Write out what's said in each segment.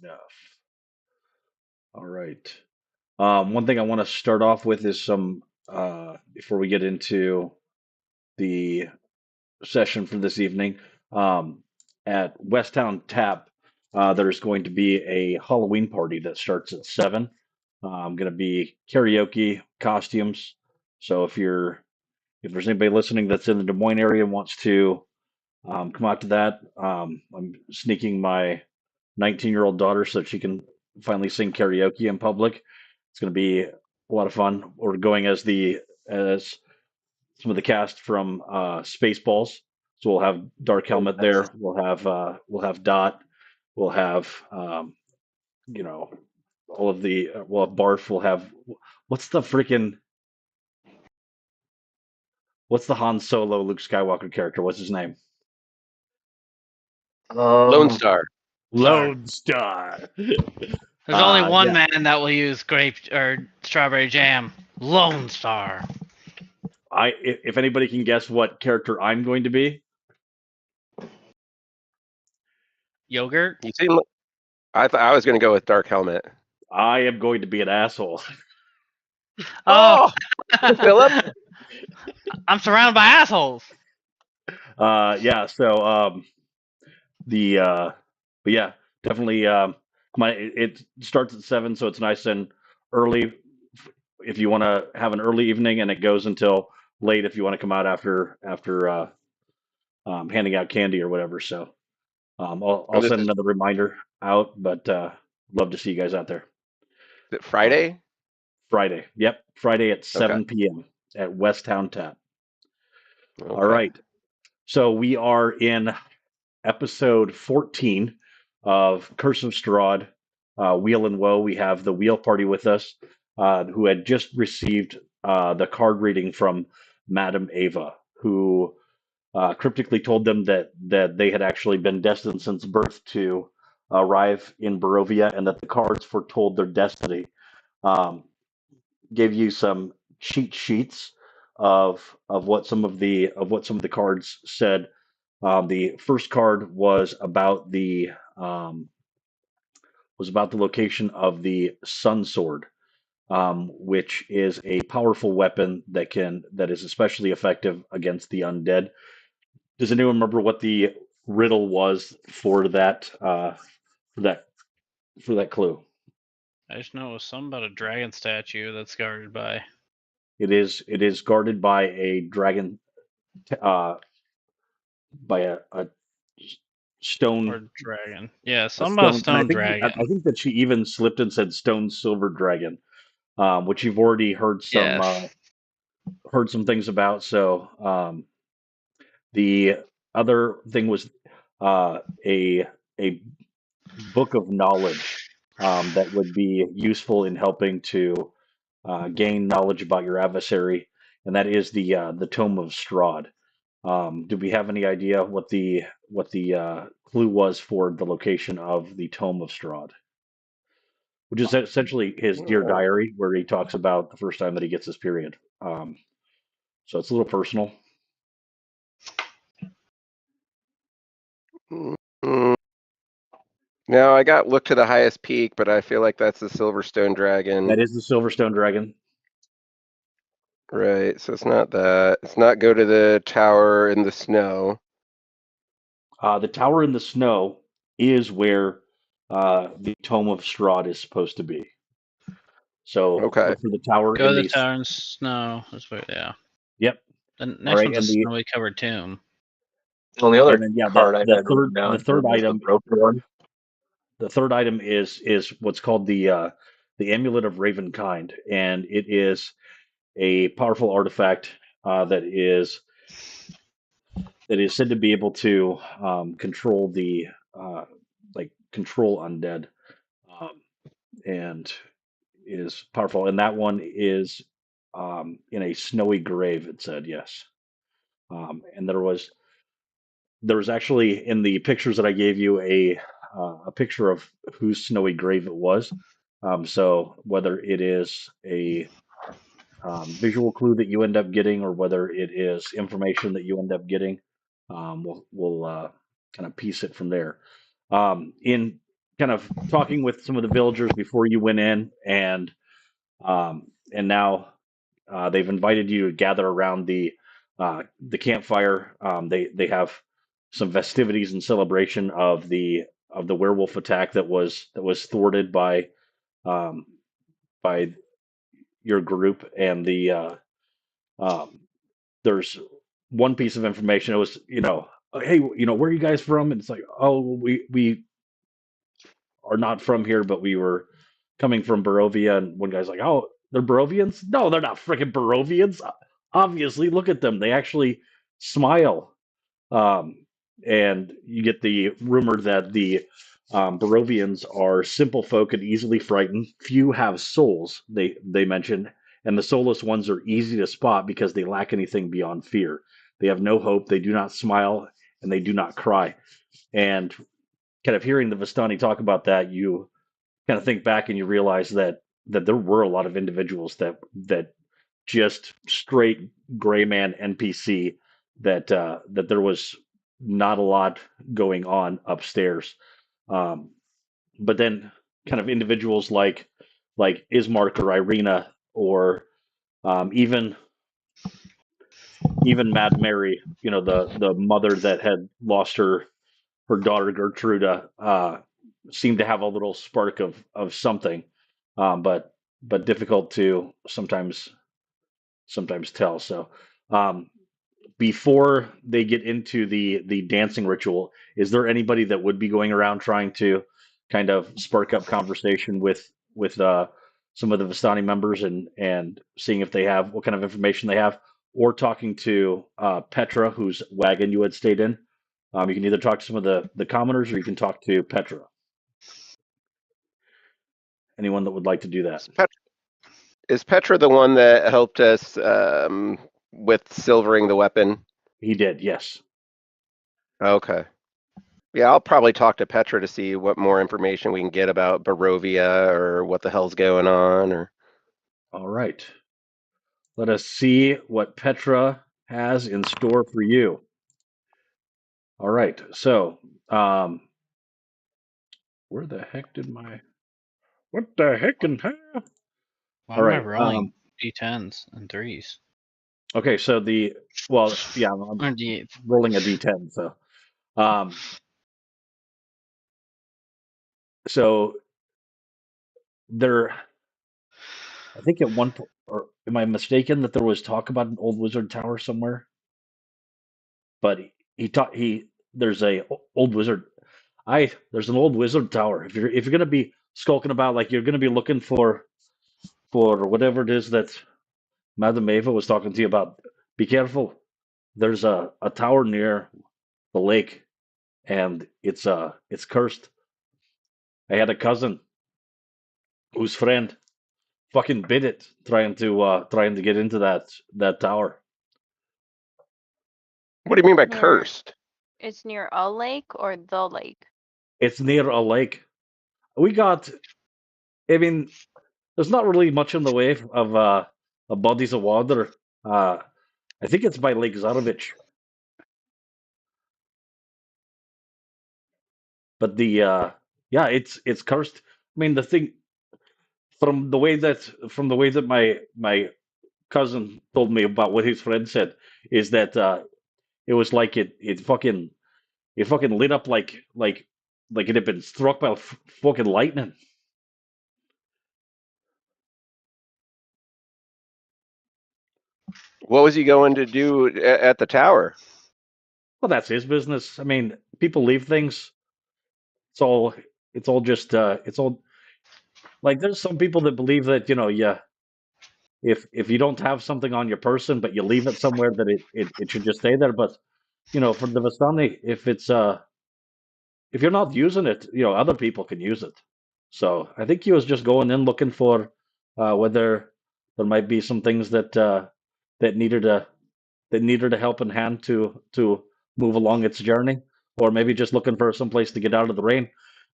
enough. All right. One thing I want to start off with is some before we get into the session for this evening. Um, at Westtown Tap, there's going to be a Halloween party that starts at 7. Going to be karaoke, costumes. So if there's anybody listening that's in the Des Moines area and wants to come out to that, I'm sneaking my 19-year-old daughter so she can finally sing karaoke in public. It's going to be a lot of fun. We're going as some of the cast from Spaceballs. So we'll have Dark Helmet there. We'll have Dot. We'll have you know all of the we'll have Barf. We'll have what's the freaking what's the Han Solo Luke Skywalker character? What's his name? Lone Um, Star. Lone Star. There's only one Yeah. man that will use grape or strawberry jam. Lone Star. If anybody can guess what character I'm going to be, Yogurt. You seem. I thought I was going to go with Dark Helmet. I am going to be an asshole. Oh, Philip. I'm surrounded by assholes. Yeah. So but yeah, definitely. It starts at 7, so it's nice and early. If you want to have an early evening, and it goes until late if you want to come out after handing out candy or whatever. So I'll send another reminder out, but love to see you guys out there. Is it Friday? Friday. Yep, Friday at 7 p.m. at Westtown Tap. Okay. All right. So we are in episode 14 of Curse of Strahd, Weal and Woe. We have the Weal party with us, who had just received the card reading from Madame Ava, who cryptically told them that they had actually been destined since birth to arrive in Barovia, and that the cards foretold their destiny. Gave you some cheat sheets of what some of the cards said. The first card was about the location of the Sun Sword, which is a powerful weapon that is especially effective against the undead. Does anyone remember what the riddle was for that clue? I just know it was something about a dragon statue that's guarded by. It is guarded by a dragon, by a stone or dragon. Yeah, something about a stone dragon. I think that she even slipped and said stone silver dragon, which you've already heard some things about. So the other thing was a book of knowledge that would be useful in helping to gain knowledge about your adversary, and that is the Tome of Strahd. Do we have any idea what the clue was for the location of the Tome of Strahd? Which is essentially his Dear Diary, where he talks about the first time that he gets his period. So it's a little personal. No, I got look to the highest peak, but I feel like that's the Silverstone Dragon. That is the Silverstone Dragon. Right, so it's not that. It's not go to the tower in the snow. The tower in the snow is where the Tome of Strahd is supposed to be. So Okay. for the tower Go in to the tower in snow. That's where, yeah. Yep. The next one's a snowy covered tomb. The only other card the third item. The broken one. The third item is what's called the Amulet of Ravenkind, and it is a powerful artifact that is said to be able to control the control undead, and is powerful. And that one is in a snowy grave. It said yes, and there was actually in the pictures that I gave you a picture of whose snowy grave it was. So whether it is a visual clue that you end up getting, or whether it is information that you end up getting, we'll kind of piece it from there. In kind of talking with some of the villagers before you went in, and now they've invited you to gather around the campfire. They have some festivities and celebration of the werewolf attack that was thwarted um, by your group, and um, there's one piece of information. It was, hey, where are you guys from? And it's like, oh, we are not from here, but we were coming from Barovia. And one guy's like, oh, they're Barovians? No, they're not freaking Barovians. Obviously, look at them. They actually smile. Um, and you get the rumor that the Barovians are simple folk and easily frightened. Few have souls, they mention, and the soulless ones are easy to spot because they lack anything beyond fear. They have no hope, they do not smile, and they do not cry. And kind of hearing the Vistani talk about that, you kind of think back and you realize that there were a lot of individuals that just straight gray man NPC, that there was not a lot going on upstairs. Um, but then kind of individuals like Ismark or Irina, or even Mad Mary, the mother that had lost her daughter Gertruda, seemed to have a little spark of something, but difficult to sometimes tell. So, um, before they get into the dancing ritual, is there anybody that would be going around trying to kind of spark up conversation with some of the Vistani members, and seeing if they have what kind of information they have, or talking to Petra, whose wagon you had stayed in? You can either talk to some of the commoners, or you can talk to Petra. Anyone that would like to do that? Is Petra the one that helped us with silvering the weapon? He did, yes. Okay. Yeah, I'll probably talk to Petra to see what more information we can get about Barovia or what the hell's going on. Or All right. Let us see what Petra has in store for you. All right. So, where the heck did what the heck in hell? Why All am I right. rolling d10s and threes? Okay. So I'm Or d8. rolling a d10. So, um, so there, I think at one point, or am I mistaken that there was talk about an old wizard tower somewhere? But there's a old wizard. There's an old wizard tower. If you're gonna be skulking about, like you're gonna be looking for whatever it is that Madame Ava was talking to you about, be careful. There's a tower near the lake, and it's cursed. I had a cousin whose friend fucking bit it trying to get into that tower. what do you mean by Near, cursed? it's near a lake or the lake? It's near a lake. We got. I mean, there's not really much in the way of bodies of water. I think it's by Lake Zarovich. But yeah, it's cursed. I mean, the thing, from the way that my cousin told me about what his friend said, is that it was like it fucking lit up like it had been struck by fucking lightning. What was he going to do at the tower? Well, that's his business. I mean, people leave things. It's all it's all like, there's some people that believe that, yeah, if you don't have something on your person but you leave it somewhere, that it should just stay there. But for the Vistani, if you're not using it, other people can use it. So I think he was just going in looking for whether there might be some things that needed a helping hand to move along its journey, or maybe just looking for some place to get out of the rain.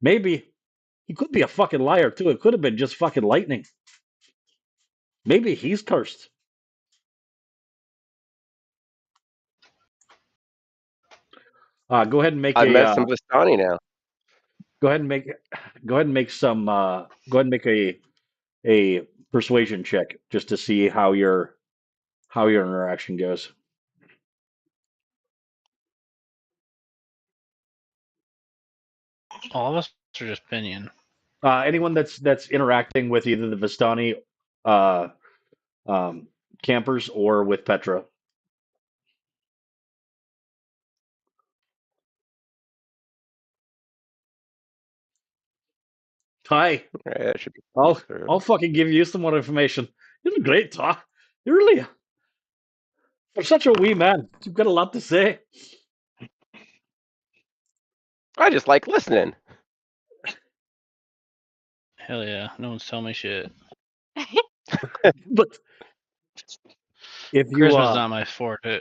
Maybe he could be a fucking liar too. It could have been just fucking lightning. Maybe he's cursed. Go ahead and make I've a met some Vistani now. Go ahead and make some go ahead and make a persuasion check just to see how your interaction goes. All of us are just Pinion. Anyone that's interacting with either the Vistani uh, um, campers or with Petra. Hi, Right, that should be I'll through. fucking give you some more information. You're a great talk. You really, for such a wee man, you've got a lot to say. I just like listening. Hell yeah, no one's telling me shit. But if you Charisma's not my forte.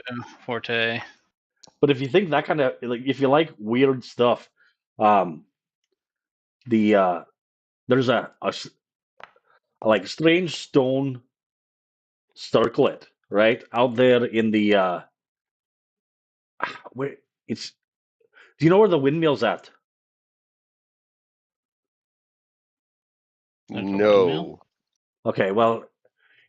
but if you think that kind of like if you like weird stuff, um, the there's like strange stone circlet right out there in the where it's. Do you know where the windmill's at? Like a windmill? No. Okay, well,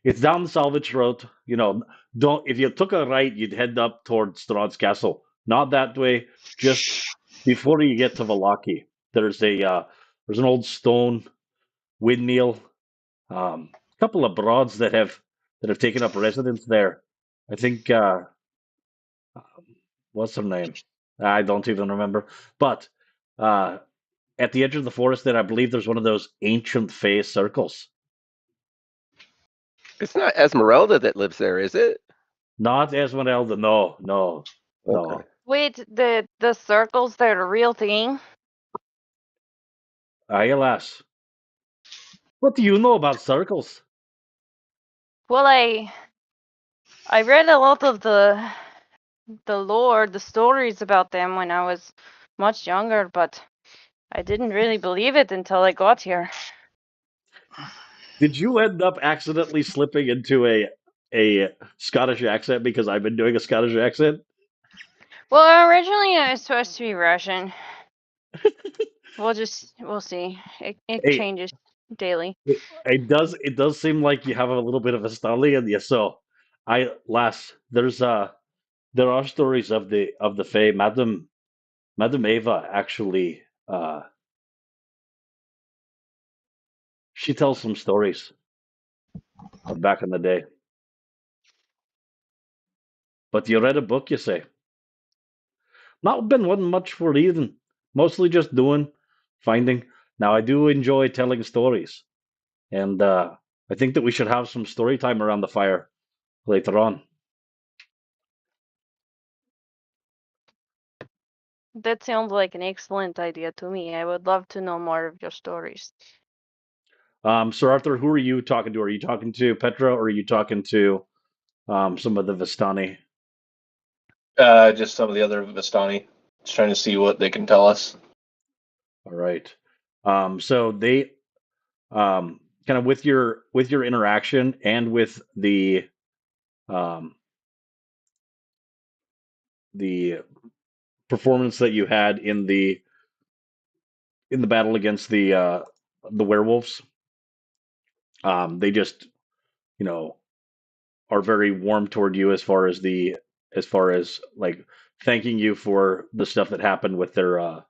it's down the Salvage Road. You know, don't if you took a right, you'd head up towards Strahd's castle. Not that way. Just before you get to Valaki, there's an old stone windmill. A couple of broads that have taken up residence there. I think what's her name? I don't even remember. But uh, at the edge of the forest, there, I believe there's one of those ancient Fey circles. It's not Esmeralda that lives there, is it? Not Esmeralda. No, no, Okay. no. Wait, the circles, they're a real thing? Alas, what do you know about circles? Well, I read a lot of the lore, the stories about them when I was much younger, but I didn't really believe it until I got here. Did you end up accidentally slipping into a Scottish accent because I've been doing a Scottish accent? Well, originally I was supposed to be Russian. We'll see. It Hey, changes daily. it does seem like you have a little bit of a style in you. So, there are stories of the Fae. Madame Eva actually she tells some stories of back in the day. But you read a book, you say? Not been one much for reading. Mostly just doing, finding. Now I do enjoy telling stories, and I think that we should have some story time around the fire later on. That sounds like an excellent idea to me. I would love to know more of your stories. Sir Arthur, who are you talking to? Are you talking to Petra, or are you talking to some of the Vistani? Just some of the other Vistani. Just trying to see what they can tell us. All right. So they kind of with your interaction and with um, the performance that you had in the battle against the werewolves. They just you know are very warm toward you as far as like thanking you for the stuff that happened with their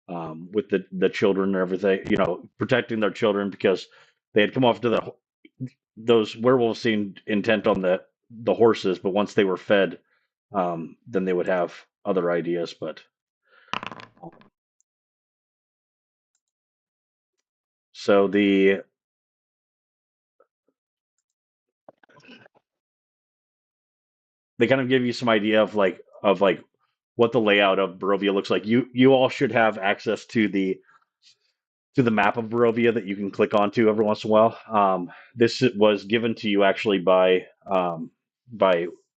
with the children and everything. You know, protecting their children because they had come off to those werewolves seemed intent on the horses, but once they were fed, then they would have other ideas. But so they kind of give you some idea of like what the layout of Barovia looks like. You all should have access to the map of Barovia that you can click onto every once in a while. This was given to you actually by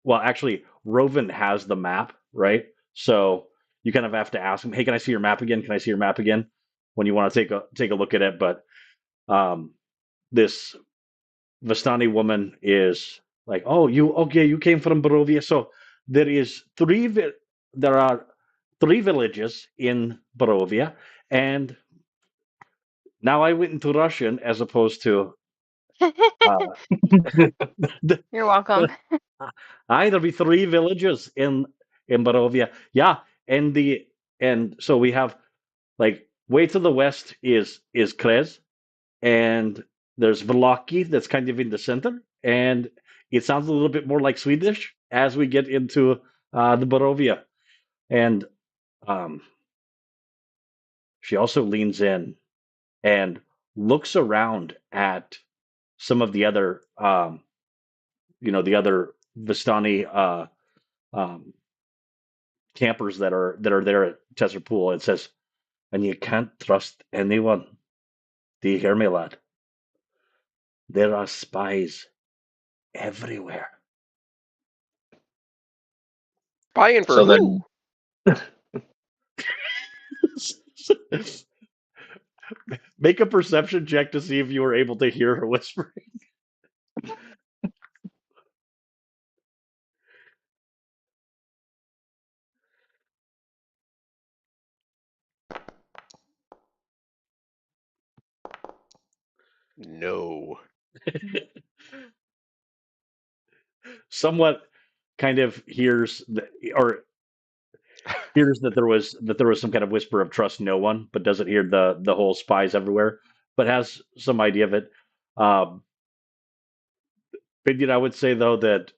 well, actually, Roven has the map, right? So you kind of have to ask him, "Hey, can I see your map again? Can I see your map again?" When you want to take a look at it. But this Vistani woman is like, "Oh, you okay? You came from Barovia." So there is there are three villages in Barovia, And now I went into Russian as opposed to uh, the, You're welcome. there'll be 3 villages in Barovia. Yeah, and so we have like way to the west is Krez, and there's Vlaki that's kind of in the center, and it sounds a little bit more like Swedish as we get into the Barovia, and um, she also leans in and looks around at some of the other, the other Vistani um, campers that are there at Tesser Pool, and says, "And you can't trust anyone. Do you hear me, lad? There are spies everywhere." Buying for So who? then, Make a perception check to see if you were able to hear her whispering. No. Somewhat kind of or hears that there was some kind of whisper of trust no one, but doesn't hear the whole spies everywhere, but has some idea of it. Um, I would say though that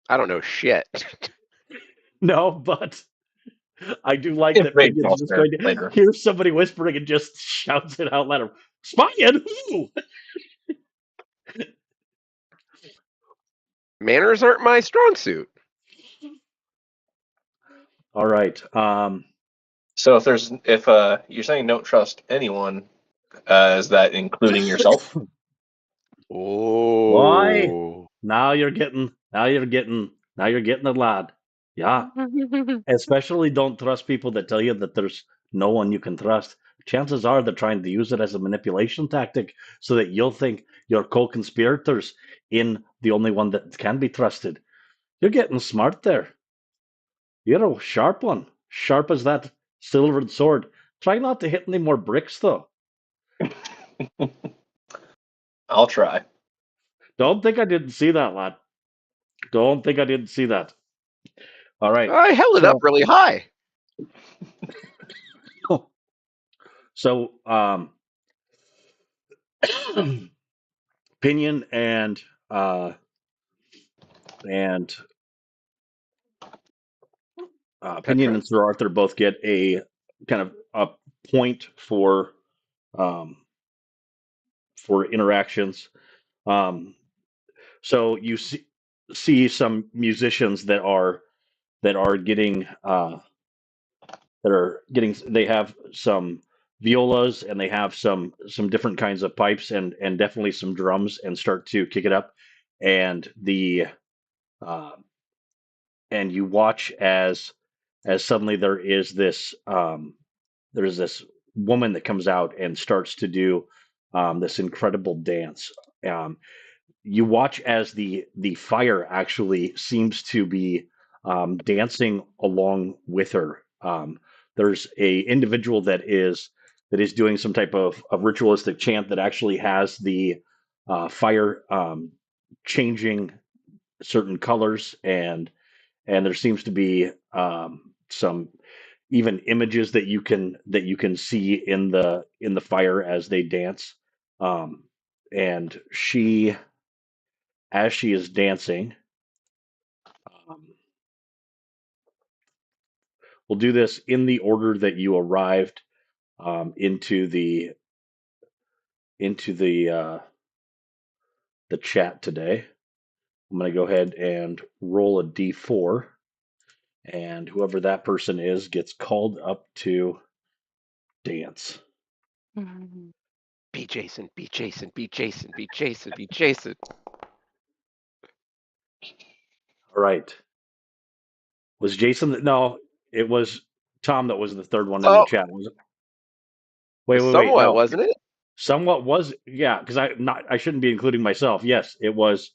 I don't know shit. no, but I do like that information's Pinion's all just fair going to later. hear somebody whispering and just shouts it out loud. Spying who? Manners aren't my strong suit. All right. So if you're saying don't trust anyone, is that including yourself? Why? Oh. Now you're getting a lot. Yeah. Especially don't trust people that tell you that there's no one you can trust. Chances are they're trying to use it as a manipulation tactic so that you'll think you're co-conspirators in the only one that can be trusted. You're getting smart there. You're a sharp one. Sharp as that silvered sword. Try not to hit any more bricks, though. I'll try. Don't think I didn't see that, lad. Don't think I didn't see that. All right. I held it up So, really high. so Pinion and Pinion Petra. and Sir Arthur both get a kind of a point um, for interactions. Um, so you see some musicians that are getting they have some violas and they have some different kinds of pipes and definitely some drums and start to kick it up, and the uh, and you watch as suddenly there's this woman that comes out and starts to do this incredible dance. Um, you watch as the fire actually seems to be dancing along with her. There's a individual that is doing some type of ritualistic chant that actually has the fire changing certain colors, and there seems to be some even images that you can see in the fire as they dance. Um, and as she is dancing, um, we'll do this in the order that you arrived into the chat today. I'm going to go ahead and roll a d4, and whoever that person is gets called up to dance. Be Jason, be Jason, be Jason, be Jason, be Jason. All right. Was Jason? No, it was Tom that was the third one in the Oh, chat. Was it? Wait. somewhat, No, wasn't it? somewhat was, yeah, because I shouldn't be including myself. Yes, it was.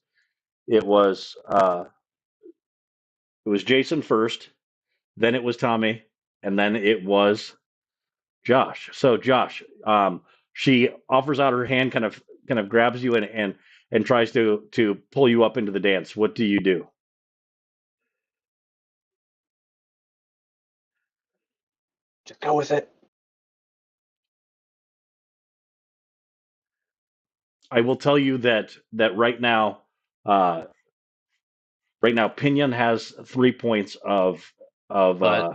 It was. It was Jason first, then it was Tommy, and then it was Josh. So Josh, she offers out her hand, kind of grabs you and tries to pull you up into the dance. What do you do? Just go with it. I will tell you that uh, right now, Pinion has 3 points of But uh,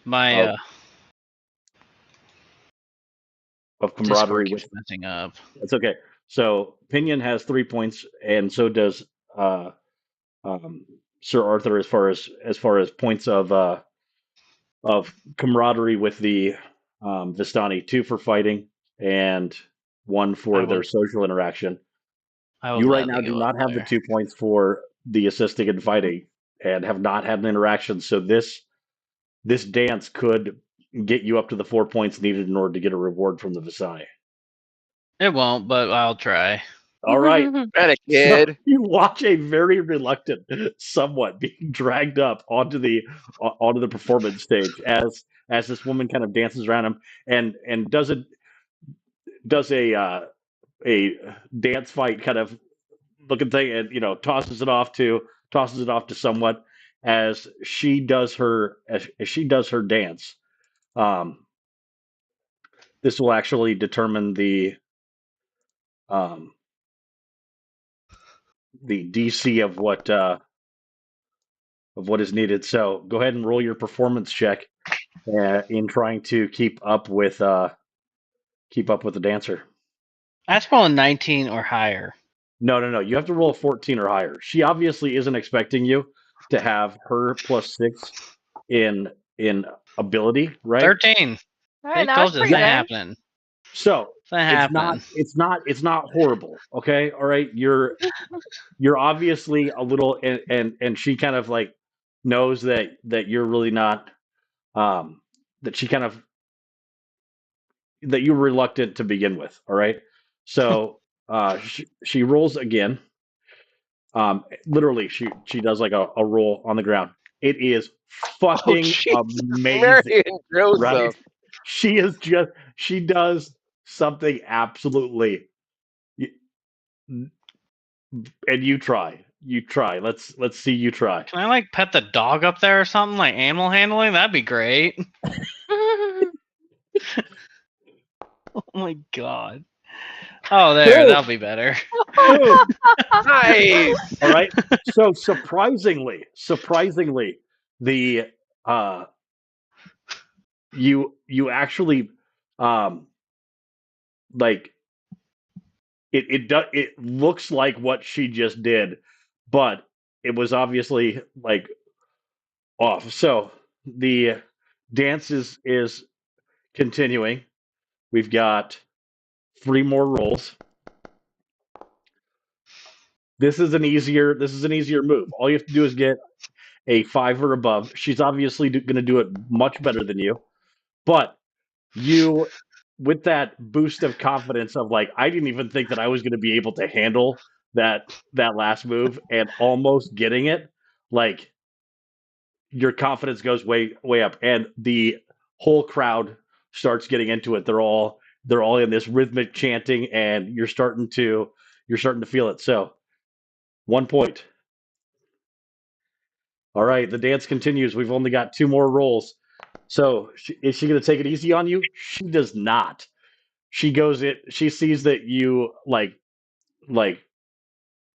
my of, of camaraderie Discord keeps with. messing up. It's okay. So Pinion has 3 points, and so does uh, um, Sir Arthur as far as points of camaraderie with the Vistani. 2 for fighting and 1 I for will their social interaction. I will You right gladly now do go up not have the there. 2 points for the assisting and fighting, and have not had an interaction. So this dance could get you up to the 4 points needed in order to get a reward from the Visai. It won't, but I'll try. All right. Got a So kid. you watch a very reluctant, somewhat being dragged up onto the performance stage as this woman kind of dances around him and does a dance fight kind of looking thing, and tosses it off to somewhat as she does her dance. Um, this will actually determine um, the DC of what is needed. So go ahead and roll your performance check in trying to keep up with the dancer. That's rolling 19 or higher. No. You have to roll a 14 or higher. She obviously isn't expecting you to have her +6 in ability, right? 13. All right, I now told it's you it's pretty not good. happening. So It's not happening. it's not horrible. Okay, all right. You're obviously a little, and she kind of like knows that you're really not that she kind of that you're reluctant to begin with. All right. So she rolls again. Literally, she does like a roll on the ground. It is Oh, fucking jeez. amazing, Mary and right? Joseph. She does something absolutely, and you try. Let's see you try. Can I like pet the dog up there or something like animal handling? That'd be great. Oh my god. Oh, there, Boom, that'll be better. boom. Nice. All right. So surprisingly, the you actually um like it looks like what she just did, but it was obviously like off. So the dance is continuing. We've got 3 more rolls. This is an easier move. All you have to do is get a 5 or above. She's obviously going to do it much better than you, but you, with that boost of confidence of like, I didn't even think that I was going to be able to handle that last move, and almost getting it, like your confidence goes way up, and the whole crowd starts getting into it. They're all in this rhythmic chanting, and you're starting to feel it. So 1 point. All right, the dance continues. We've only got 2 more rolls. So is she going to take it easy on you? She does not. She sees that you like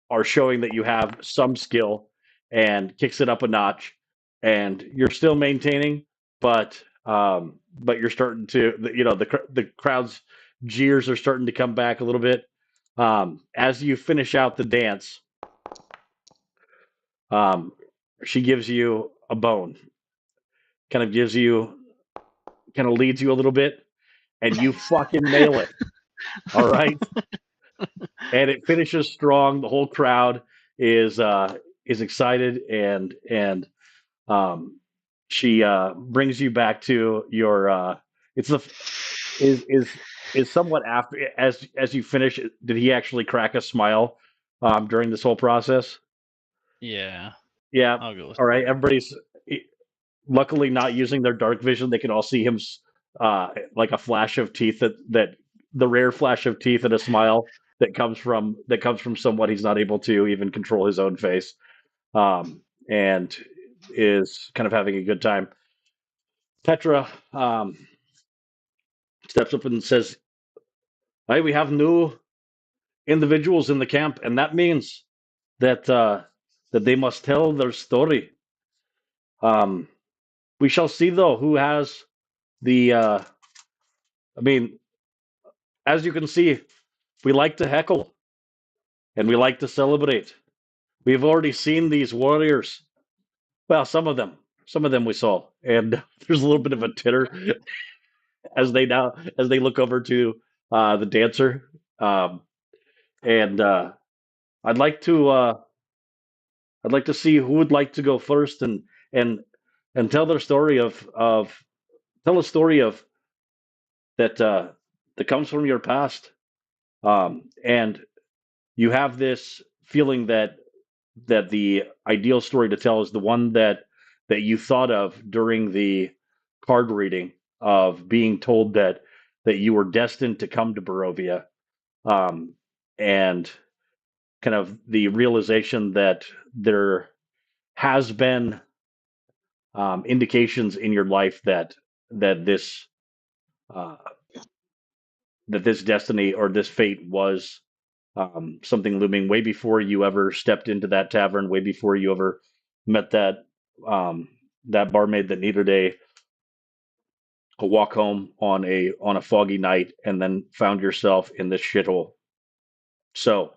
are showing that you have some skill, and kicks it up a notch, and you're still maintaining, but you're starting to, the crowd's jeers are starting to come back a little bit. As you finish out the dance, um, she gives you a bone, kind of gives you kind of leads you a little bit, and you fucking nail it. All right. And it finishes strong. The whole crowd is excited, and um, she brings you back to your. It's the is somewhat after, as you finish. Did he actually crack a smile during this whole process? Yeah, Yeah. I'll go with All right. that. Everybody's luckily not using their dark vision, they can all see him like a flash of teeth that the rare flash of teeth and a smile that comes from someone he's not able to even control his own face, and is kind of having a good time. Petra steps up and says, "Hey, we have new individuals in the camp, and that means that they must tell their story. Um, we shall see, though, who has the. I mean, as you can see, we like to heckle and we like to celebrate. We've already seen these warriors. Well, some of them we saw, and there's a little bit of a titter as they look over to the dancer. Um, and I'd like to I'd like to see who would like to go first and and tell their story of tell a story of that that comes from your past. And you have this feeling that the ideal story to tell is the one that you thought of during the card reading of being told that you were destined to come to Barovia, and kind of the realization that there has been indications in your life that this uh, that this destiny or this fate was something looming way before you ever stepped into that tavern, way before you ever met um, that barmaid that needed a walk home on a foggy night, and then found yourself in this shithole. So,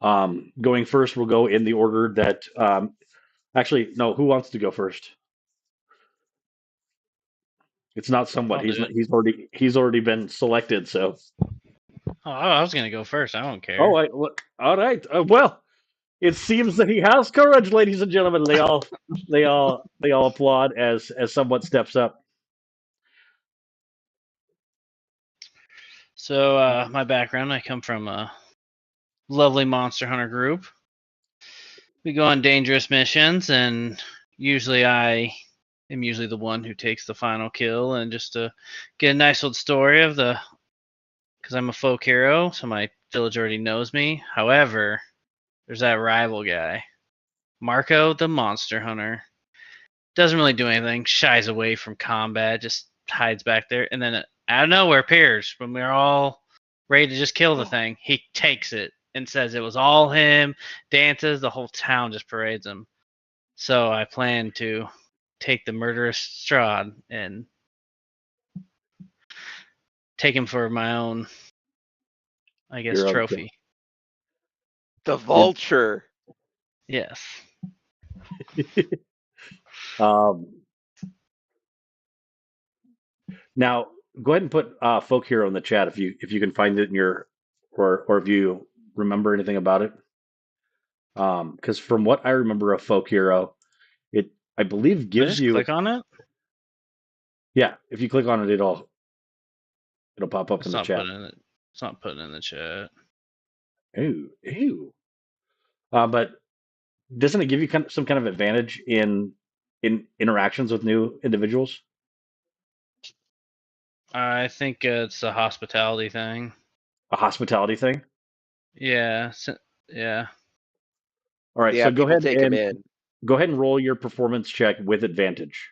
going first, we'll go in the order that. Actually, no. Who wants to go first? It's not someone. I'll do it. He's already been selected. So. Oh, I was gonna go first. I don't care. Oh, all right. Well, it seems that he has courage, ladies and gentlemen. They all applaud as someone steps up. So, my background: I come from a lovely monster hunter group. We go on dangerous missions, and usually I am usually the one who takes the final kill, and just to get a nice old story of the, because I'm a folk hero, so my village already knows me. However, there's that rival guy, Marco the monster hunter. Doesn't really do anything, shies away from combat, just hides back there, and then out of nowhere appears when we're all ready to just kill the thing. He takes it and says it was all him, dances, the whole town just parades him. So I plan to take the murderous Strahd and take him for my own, I guess, Your own trophy. The vulture. Yes. Now, go ahead and put folk hero in the chat if you can find it in your or if you remember anything about it. Because from what I remember of folk hero, it I believe I gives just you click on it. yeah. If you click on it, it'll pop up in It's the not chat. putting it. It's not putting in the chat. Ew. But doesn't it give you some kind of advantage in interactions with new individuals? I think it's a hospitality thing. A hospitality thing? Yeah. Yeah. All right, Yeah, so people take him in. go ahead and roll your performance check with advantage.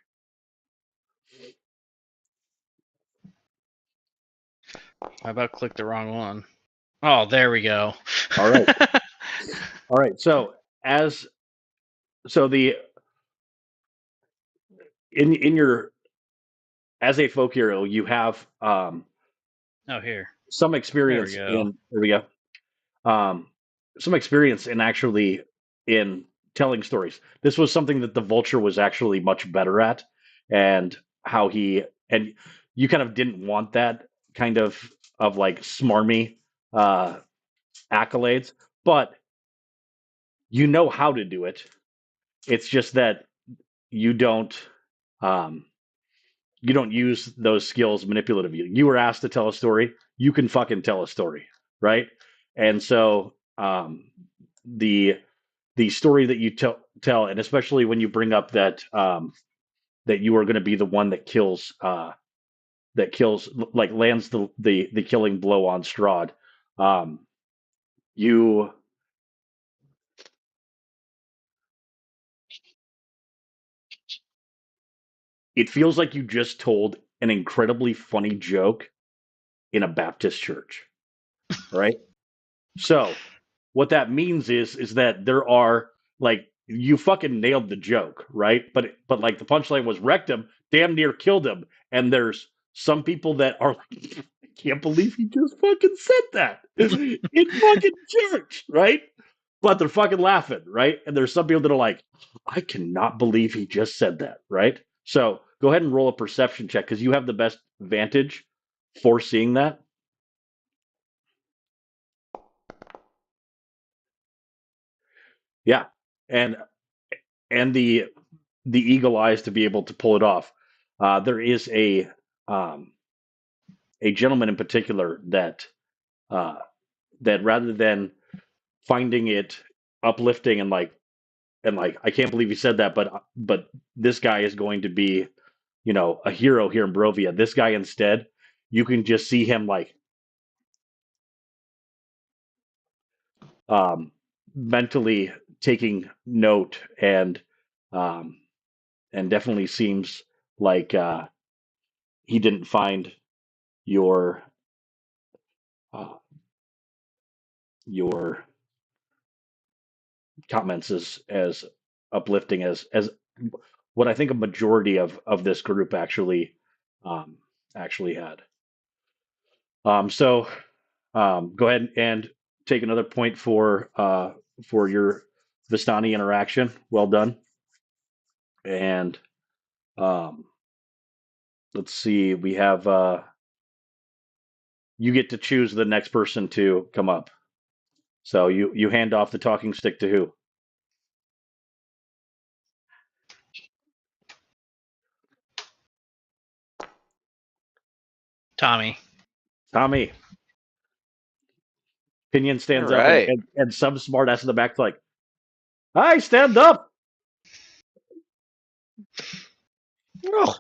I about clicked the wrong one. Oh, there we go. All right. All right. So the in your as a folk hero, you have Oh, here. some experience There we go. there we go. Some experience in actually in telling stories. This was something that the Vulture was actually much better at, and how he and you kind of didn't want that kind of like smarmy accolades, but you know how to do it. It's just that you don't um, you don't use those skills manipulatively. You were asked to tell a story. You can fucking tell a story, right? And so the story that you tell, and especially when you bring up that that you are going to be the one that kills like lands the killing blow on Strahd. You it feels like you just told an incredibly funny joke in a Baptist church, right? So what that means is that there are like you fucking nailed the joke, right? But like the punchline was wrecked him, damn near killed him, and there's some people that are like, I can't believe he just fucking said that in fucking church, right? But they're fucking laughing, right? And there's some people that are like, I cannot believe he just said that, right? So go ahead and roll a perception check because you have the best vantage for seeing that. Yeah, and and the eagle eyes to be able to pull it off. There is um, a gentleman in particular uh, that rather than finding it uplifting and like I can't believe he said that, but this guy is going to be a hero here in Barovia. This guy instead, you can just see him like um, mentally taking note um, and definitely seems like he didn't find your uh, your comments as uplifting as what I think a majority of this group actually had. So go ahead and take another point for your Vistani interaction. Well done. And um, let's see, we have you get to choose the next person to come up. So you hand off the talking stick to who? Tommy. Tommy. Pinion All stands up right. and some smart ass in the back's like, "Hi, stand up." Oh,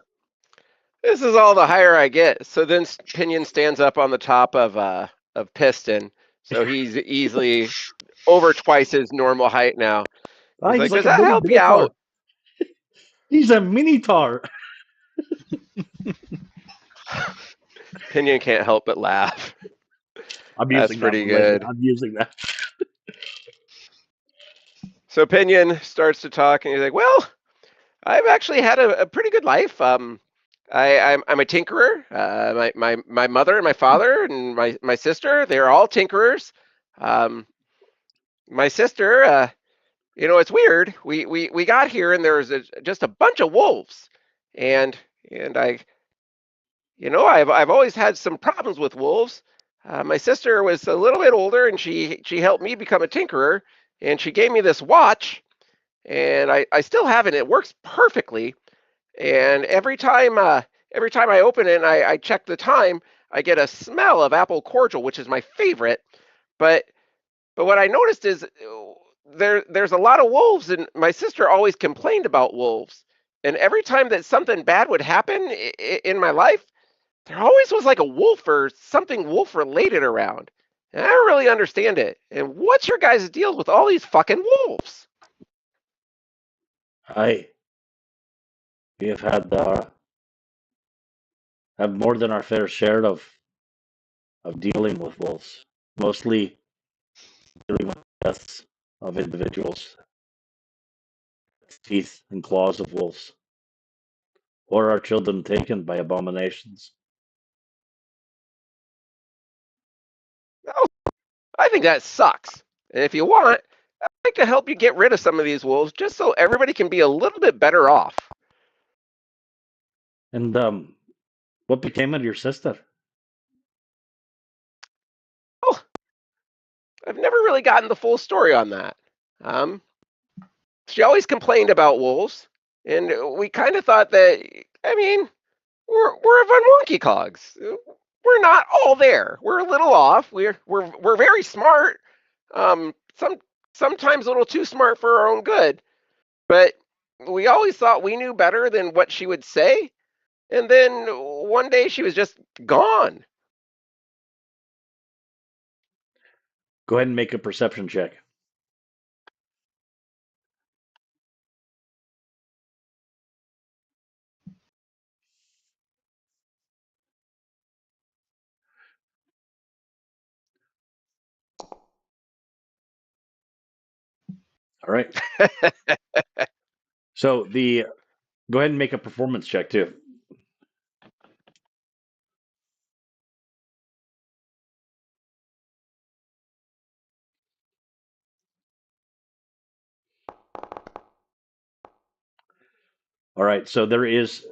this is all the higher I get. So then Pinion stands up on the top of Piston, so he's easily over twice his normal height now. Ah, He's he's like, like "Does a that mini help you minotaur. out?" He's a minotaur. Pinion can't help but laugh. I'm That's using that pretty for later. good. I'm using that. So Pinion starts to talk, and he's like, "Well, I've actually had a pretty good life. I'm a tinkerer. My mother and my father and my sister, they're all tinkerers. Um, my sister, it's weird. We got here and there was just a bunch of wolves, and and I've always had some problems with wolves. My sister was a little bit older, and she helped me become a tinkerer, and she gave me this watch, and I still have it. It works perfectly. And every time I open it and I check the time, I get a smell of apple cordial, which is my favorite. But what I noticed is there's a lot of wolves, and my sister always complained about wolves. And every time that something bad would happen in my life, there always was like a wolf or something wolf related around. And I don't really understand it. And what's your guys' deal with all these fucking wolves? I we have had more than our fair share of dealing with wolves. Mostly dealing with deaths of individuals, teeth and claws of wolves, or our children taken by abominations. Oh, I think that sucks. And if you want, I'd like to help you get rid of some of these wolves just so everybody can be a little bit better off. And what became of your sister? Oh, I've never really gotten the full story on that. Um, she always complained about wolves, and we kind of thought that, I mean, we're Von Wonky Cogs. We're not all there. We're a little off. We're very smart. Um, some sometimes a little too smart for our own good. But we always thought we knew better than what she would say. And then one day she was just gone. Go ahead and make a perception check. All right. So go ahead and make a performance check too. All right. So there is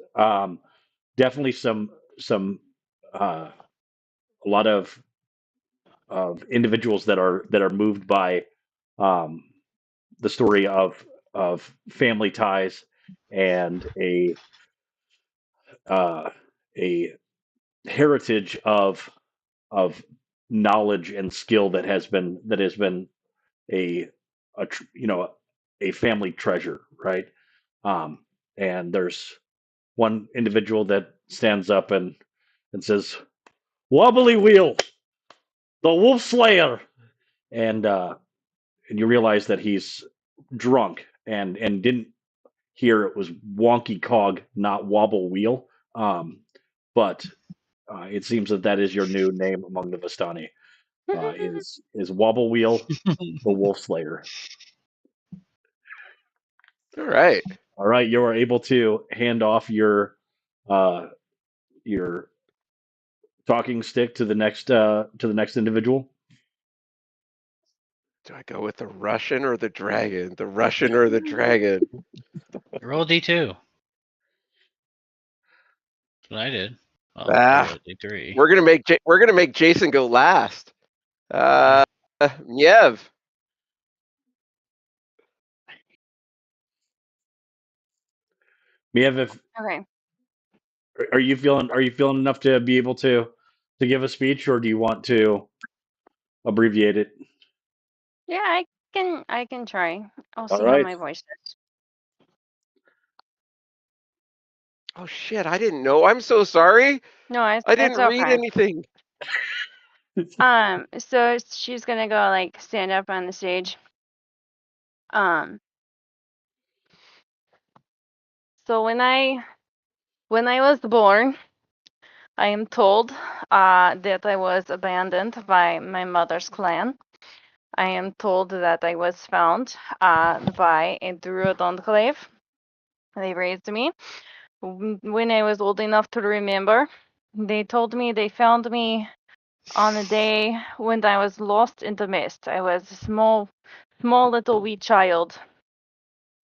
definitely some a lot of individuals that are moved by um, the story of family ties and uh, a heritage of knowledge and skill that has been a a family treasure, right? Um, and there's one individual that stands up and says, "Wobbly Wheel, the Wolf Slayer," and and you realize that he's drunk and didn't hear it was Wonky Cog, not Wobble Wheel. But it seems that is your new name among the Vistani. Is Wobble Wheel the Wolf Slayer? All right. All right, you are able to hand off uh, your talking stick to the next individual. Do I go with the Russian or the dragon? The Russian or the dragon? Roll D2. That's what I did. Well, I Ah, rolled D3. we're gonna make Jason go last. Niev. Miev, Okay. are you feeling enough to be able to give a speech, or do you want to abbreviate it? Yeah, I can try. I'll All see how right. my voice is. Oh shit! I didn't know. I'm so sorry. No, I it's didn't read okay. anything. So she's gonna go like stand up on the stage. Um, so when I was born, I am told that I was abandoned by my mother's clan. I am told that I was found by a druid enclave. They raised me. When I was old enough to remember, they told me they found me on a day when I was lost in the mist. I was a small little wee child,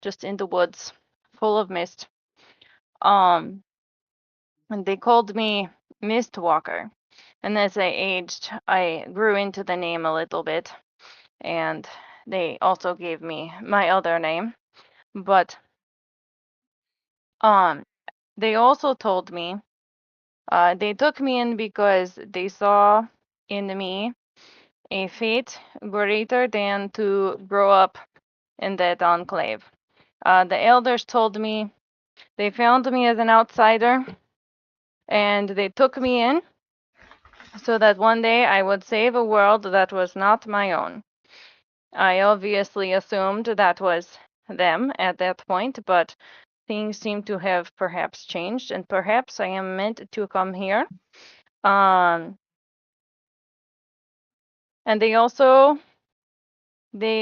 just in the woods, full of mist. And they called me Mistwalker. And as I aged, I grew into the name a little bit, and they also gave me my other name. But they also told me they took me in because they saw in me a fate greater than to grow up in that enclave. The elders told me they found me as an outsider and they took me in so that one day I would save a world that was not my own. I obviously assumed that was them at that point, but things seem to have perhaps changed, and perhaps I am meant to come here. Um, and they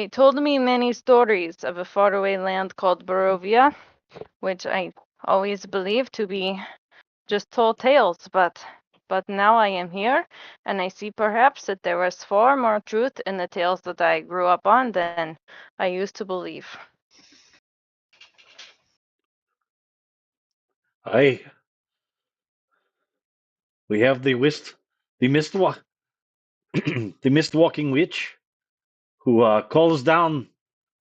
told me many stories of a faraway land called Barovia, which I always believed to be just tall tales, but now I am here, and I see perhaps that there was far more truth in the tales that I grew up on than I used to believe. Aye, we have the the mist walking witch who calls down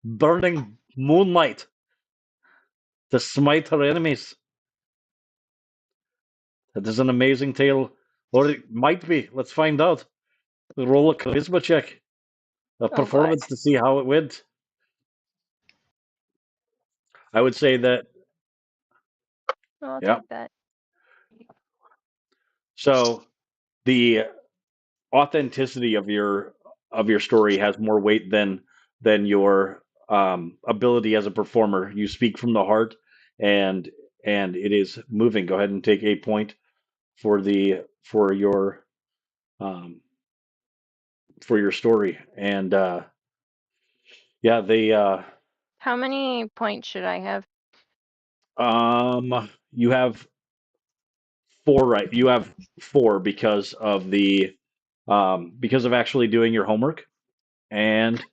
burning moonlight to smite her enemies. That is an amazing tale, or it might be. Let's find out. Roll a charisma check, a Oh boy. performance to see how it went. I would say that. I'll Yeah. take that. So the authenticity of your story has more weight than your ability as a performer. You speak from the heart, and it is moving. Go ahead and take a point um, for your story. And yeah, they How many points should I have? you have four, right? You have four because of actually doing your homework, and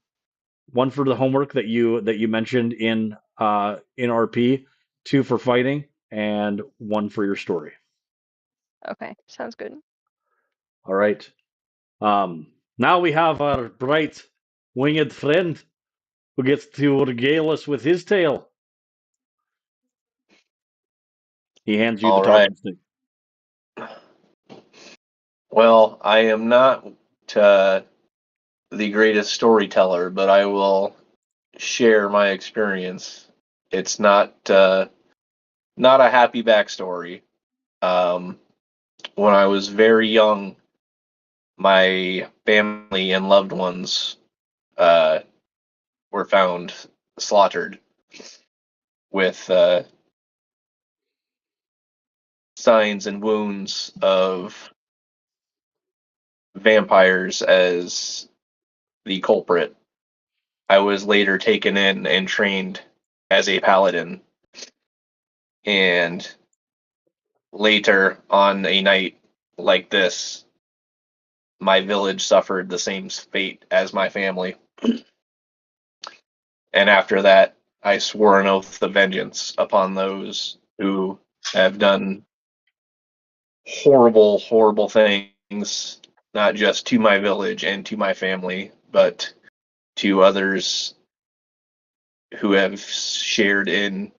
one for the homework that you mentioned in RP, two for fighting, and one for your story. Okay, sounds good. All right. Now we have our bright winged friend who gets to regale us with his tale. He hands you the All right. talking stick. Well, I am not uh, the greatest storyteller, but I will share my experience. It's not a happy backstory. Um, when I was very young, my family and loved ones uh, were found slaughtered with signs and wounds of vampires as the culprit. I was later taken in and trained as a paladin, and later on a night like this, my village suffered the same fate as my family. And after that, I swore an oath of vengeance upon those who have done horrible, horrible things, not just to my village and to my family, but to others who have shared in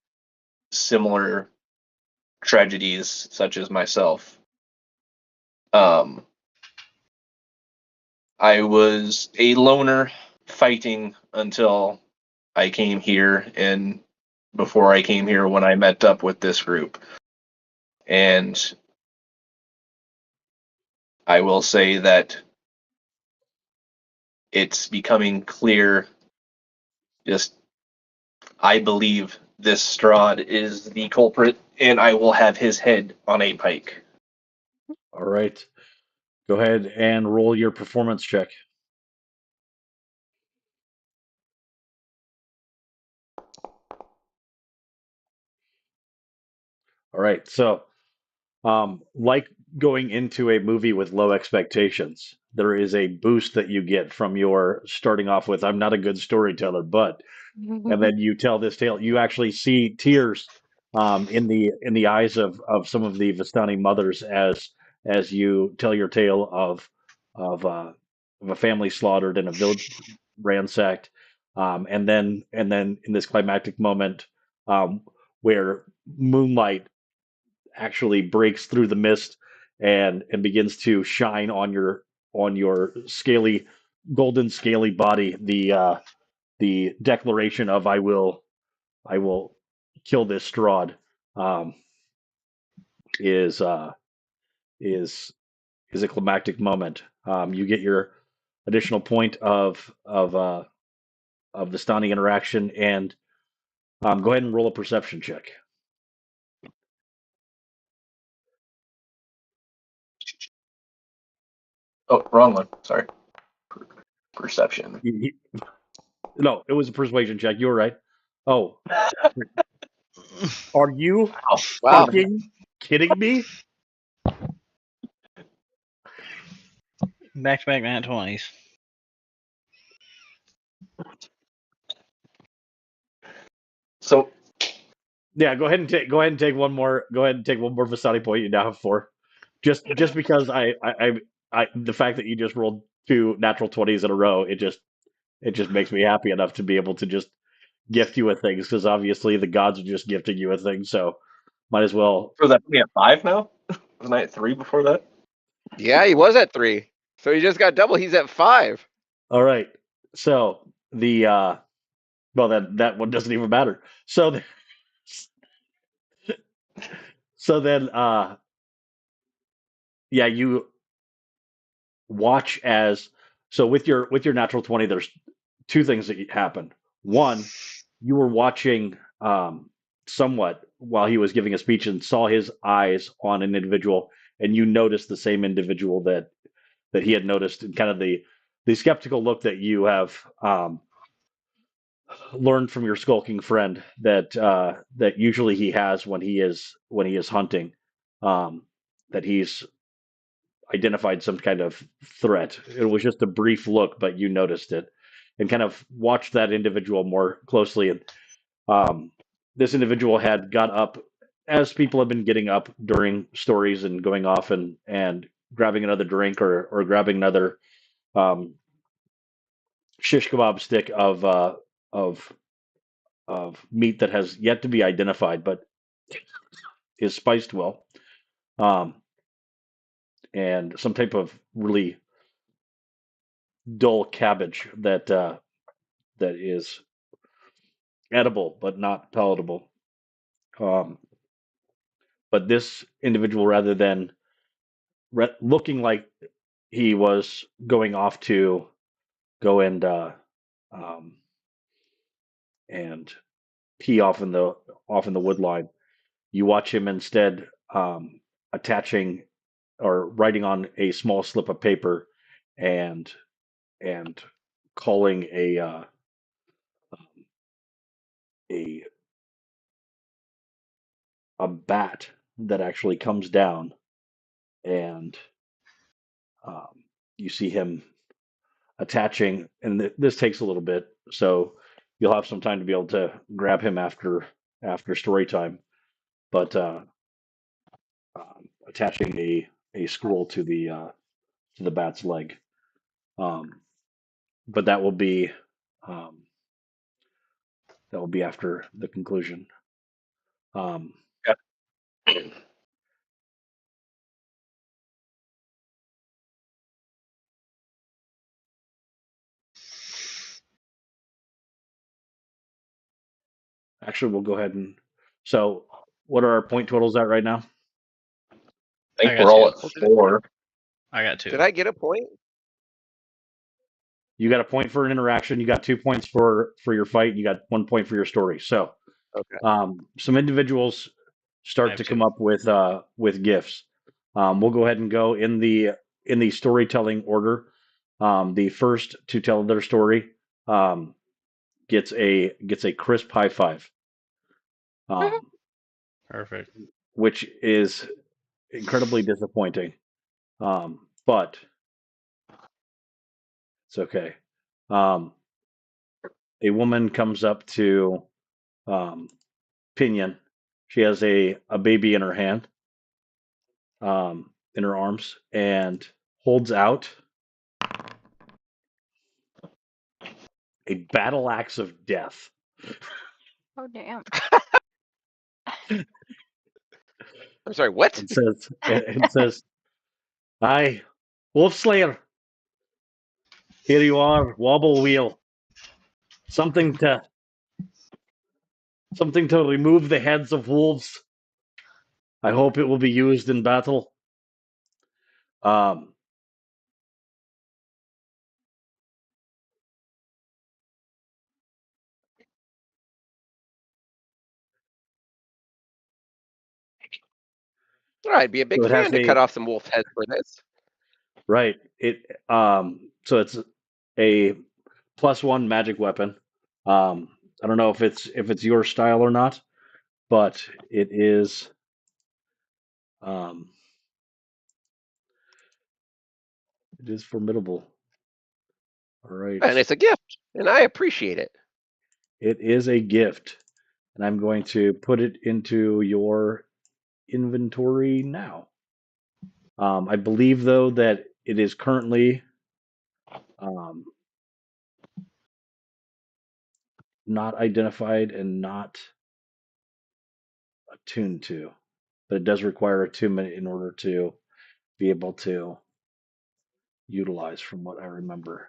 similar tragedies, such as myself. Um, I was a loner fighting until I came here, and before I came here, when I met up with this group. And I will say that it's becoming clear. Just, I believe this Strahd is the culprit, and I will have his head on a pike. All right. Go ahead and roll your performance check. All right. So, like going into a movie with low expectations, there is a boost that you get from your starting off with, I'm not a good storyteller, but, and then you tell this tale. You actually see tears in the eyes of some of the Vistani mothers as you tell your tale of uh, of a family slaughtered and a village ransacked, and then in this climactic moment, um, where moonlight actually breaks through the mist and begins to shine on your scaly, golden scaly body, the declaration of I will kill this Strahd, um, is is is a climactic moment. You get your additional point of the stunning interaction, and go ahead and roll a perception check. Oh, wrong one. Sorry. Perception. No, it was a persuasion check. You were right. Oh, are you Oh, Wow. fucking kidding me? Back-to-back nat 20s. so Yeah, go ahead and take one more. Go ahead and take one more Vasani point. You now have four. Just because the fact that you just rolled two natural 20s in a row, it just makes me happy enough to be able to just gift you with things, because obviously the gods are just gifting you with things. So might as well. for that, we have 5 now. Wasn't I at 3 before that? Yeah, he was at 3. So he just got double. He's at 5. All right. So the well, that one doesn't even matter. So So then, yeah, you watch as with your natural 20. There's two things that happen. One, you were watching somewhat while he was giving a speech and saw his eyes on an individual, and you noticed the same individual that he had noticed, and kind of the skeptical look that you have learned from your skulking friend that usually he has when he is hunting, that he's identified some kind of threat. It was just a brief look, but you noticed it and kind of watched that individual more closely. And this individual had got up, as people have been getting up during stories and going off and grabbing another drink or grabbing another um, shish kebab stick of meat that has yet to be identified, but is spiced well, um, and some type of really dull cabbage that is edible but not palatable. Um, but this individual, rather than looking like he was going off to go um, and pee off in the wood line, you watch him instead attaching or writing on a small slip of paper and and calling a a bat that actually comes down, and um, you see him attaching, and this takes a little bit, so you'll have some time to be able to grab him after story time. But attaching a scroll to the bat's leg. Um, but um, that will be after the conclusion. Um, Yeah. Actually, we'll go ahead and so. What are our point totals at right now? I I think got we're all two. at Well, 4. I got did two. I get a point? You got a point for an interaction. You got 2 points for your fight. You got 1 point for your story. So Okay. some individuals I start have to two. come up with gifts. We'll go ahead and go in the storytelling order. The first to tell their story um, gets a crisp high five, um, Perfect. which is incredibly disappointing. But it's okay. Um, a woman comes up to um, Pinion. She has a baby in her hand, in her arms, and holds out a battle axe of death. Oh damn. I'm sorry, what? And says, "Aye, Wolf Slayer, here you are, Wobble Wheel. Something to something to remove the heads of wolves. I hope it will be used in battle." Um, I'd be a big so it has fan to a cut off some wolf heads for this. right. So it's a +1 magic weapon. I don't know if it's your style or not, but um, it is formidable. All right, And it's a gift, and I appreciate it. it is a gift, and I'm going to put it into your inventory now. I believe though that it is currently um, not identified and not attuned to, but it does require attunement in order to be able to utilize, from what I remember.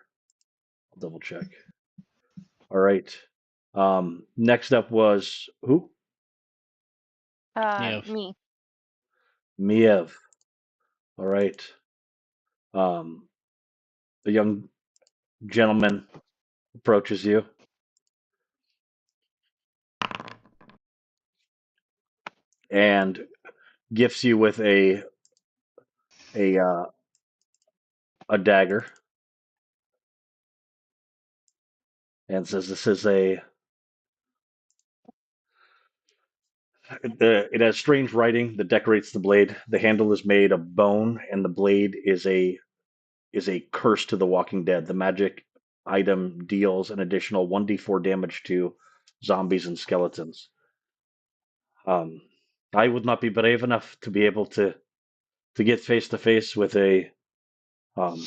I'll double check. All right. Next up was who? Neof. Me. Miev. All right. Um, the young gentleman approaches you and gifts you with a uh, a dagger and says, "This is a." It has strange writing that decorates the blade. The handle is made of bone, and the blade is a curse to the walking dead. The magic item deals an additional 1d4 damage to zombies and skeletons. Um, I would not be brave enough to be able to get face to face um,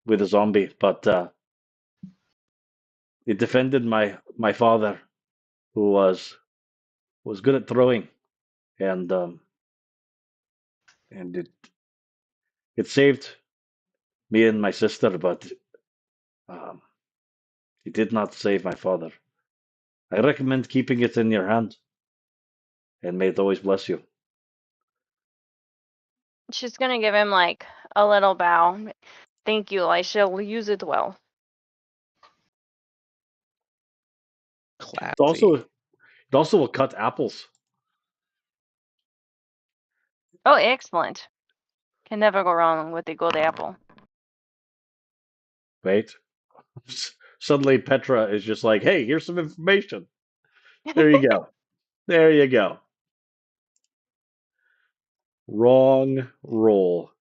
with a zombie, but it defended my father, who was good at throwing, and and it saved me and my sister, but um, it did not save my father. I recommend keeping it in your hand, and may it always bless you. She's gonna give him like a little bow. Thank you, I shall use it well. It Classy. also it also will cut apples. Oh, excellent. Can never go wrong with a good apple. Right? Suddenly Petra is just like, "Hey, here's some information. There you go. There you go." Wrong roll.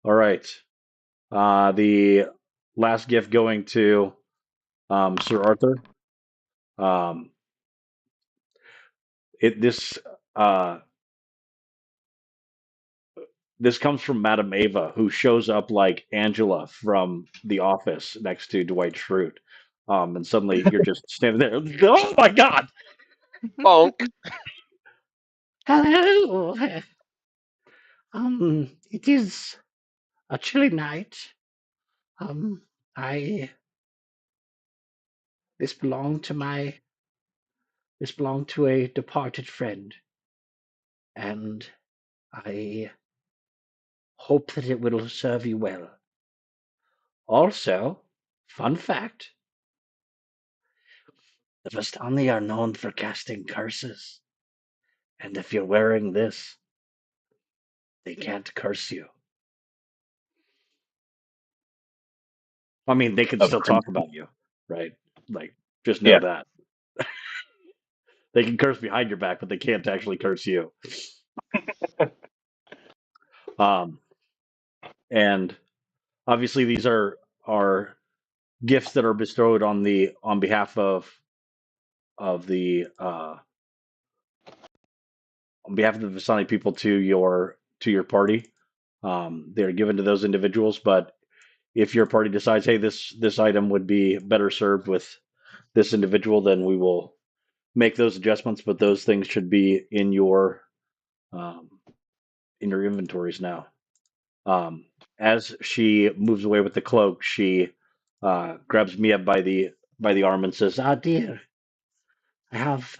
All right. The last gift going to Sir Arthur. Um, it this uh, this comes from Madame Ava, who shows up like Angela from The Office next to Dwight Schrute. And suddenly you're just standing there. Oh my God! Bonk. Hello. It is a chilly night. Um, I this belonged to my this belonged to a departed friend, and I hope that it will serve you well. Also, fun fact: the Vistani are known for casting curses, and if you're wearing this, they can't curse you. I mean, they can Of still talk crimson. about you, right? Like, just know Yeah. that they can curse behind your back, but they can't actually curse you. Um, and obviously, these are gifts that are bestowed on behalf of the on behalf of the Visani people to your party. They're given to those individuals, but if your party decides, hey, this item would be better served with this individual, then we will make those adjustments. But those things should be um, in your inventories now. As she moves away with the cloak, she grabs Mia by the arm and says, Ah, dear, I have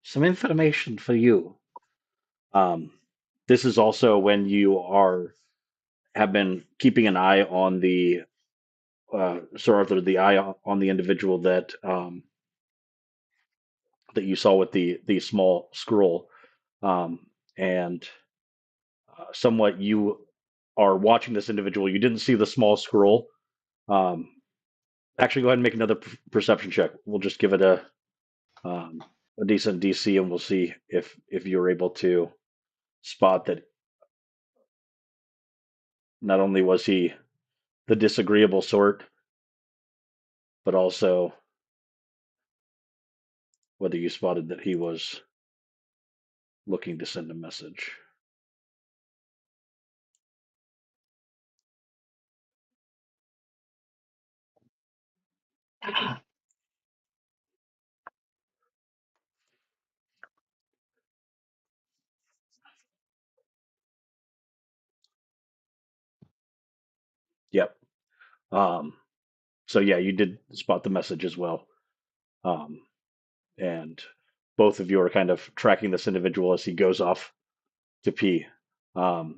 some information for you. um, "This is also when you are have been keeping an eye on the Sir Arthur, the eye on the individual that you saw with the small scroll, and somewhat you are watching this individual. You didn't see the small scroll. Um, Actually, go ahead and make another perception check. We'll just give it a decent DC, and we'll see if you're able to spot that. Not only was he the disagreeable sort, but also whether you spotted that he was looking to send a message. Yep. Um, so yeah, you did spot the message as well. Um, and both of you are kind of tracking this individual as he goes off to pee. Miev,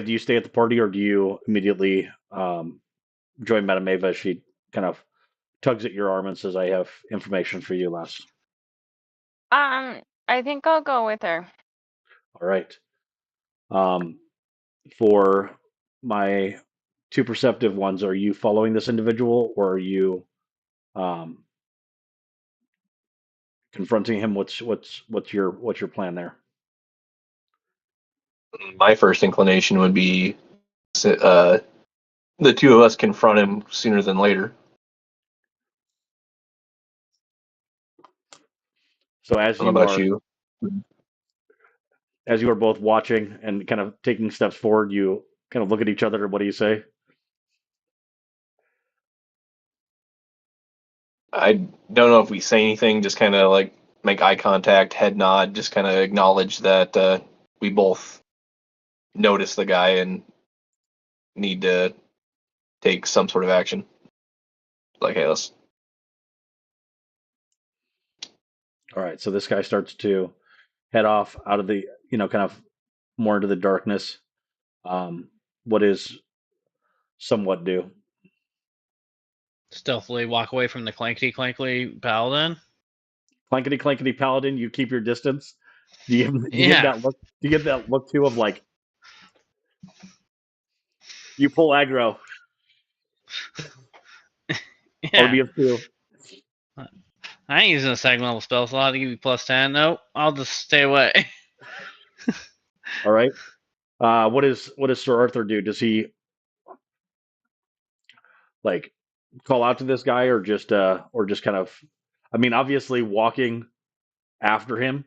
do you stay at the party or do you immediately join Madame Ava as she kind of tugs at your arm and says, I have information for you, lass? I think I'll go with her. All right. For my two perceptive ones, are you following this individual or are you um, confronting him? What's your plan there? My first inclination would be the two of us confront him sooner than later. So I don't know about you. as you are both watching and kind of taking steps forward, you kind of look at each other. What do you say? I don't know if we say anything, just kind of like make eye contact, head nod, just kind of acknowledge that we both notice the guy and need to take some sort of action. Like, hey, let's. All right. So this guy starts to head off out of the, kind of more into the darkness. What is somewhat do? Stealthily walk away from the clankety paladin. Clankety clankety paladin, you keep your distance. Do you give Yeah. that look? Do you give that look too of like you pull aggro? Yeah. OBS2. I ain't using a second level spell slot to give you +10. Nope. I'll just stay away. All right. What does Sir Arthur do? Does he like call out to this guy or just kind of? I mean, obviously walking after him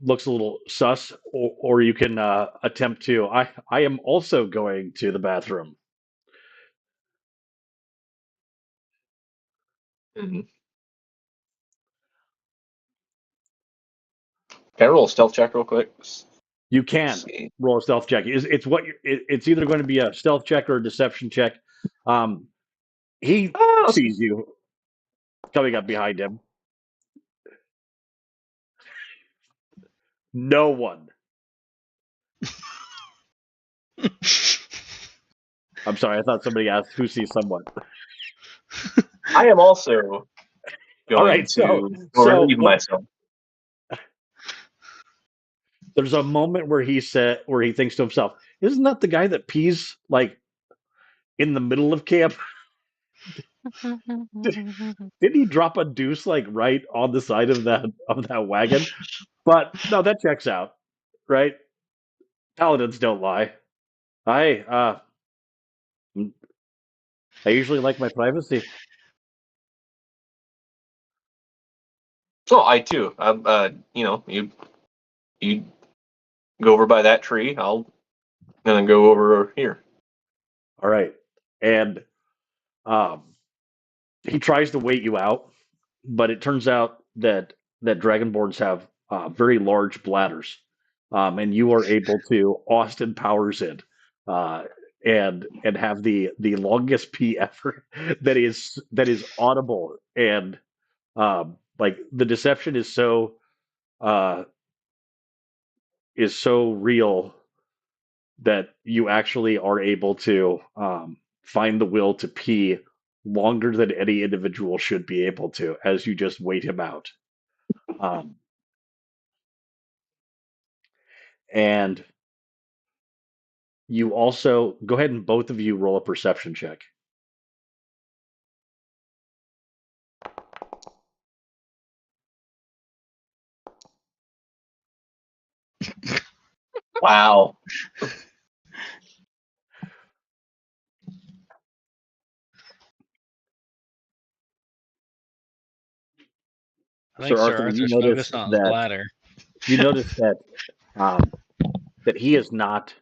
looks a little sus, or you can attempt to. I am also going to the bathroom. Mm-hmm. Can I roll a stealth check real quick? You Let's can see. roll a stealth check. It's either going to be a stealth check or a deception check. He sees you coming up behind him. No one. I'm sorry. I thought somebody asked who sees someone. I am also All going right. to relieve myself. There's a moment where he thinks to himself, "Isn't that the guy that pees like in the middle of camp? Didn't he drop a deuce like right on the side of that wagon?" But no, that checks out, right? Paladins don't lie. I I usually like my privacy. So I too. You go over by that tree. I'll then go over here. All right, and um, he tries to wait you out, but it turns out that dragonborns have very large bladders, and you are able to Austin Powers it, uh, and have the longest pee ever that is audible, and like the deception uh, is so real that you actually are able to find the will to pee longer than any individual should be able to as you just wait him out. Um, and you also go ahead and both of you roll a perception check. Wow. I Sir think Sir Arthur, Arthur's focused on his bladder. you notice um, that he is not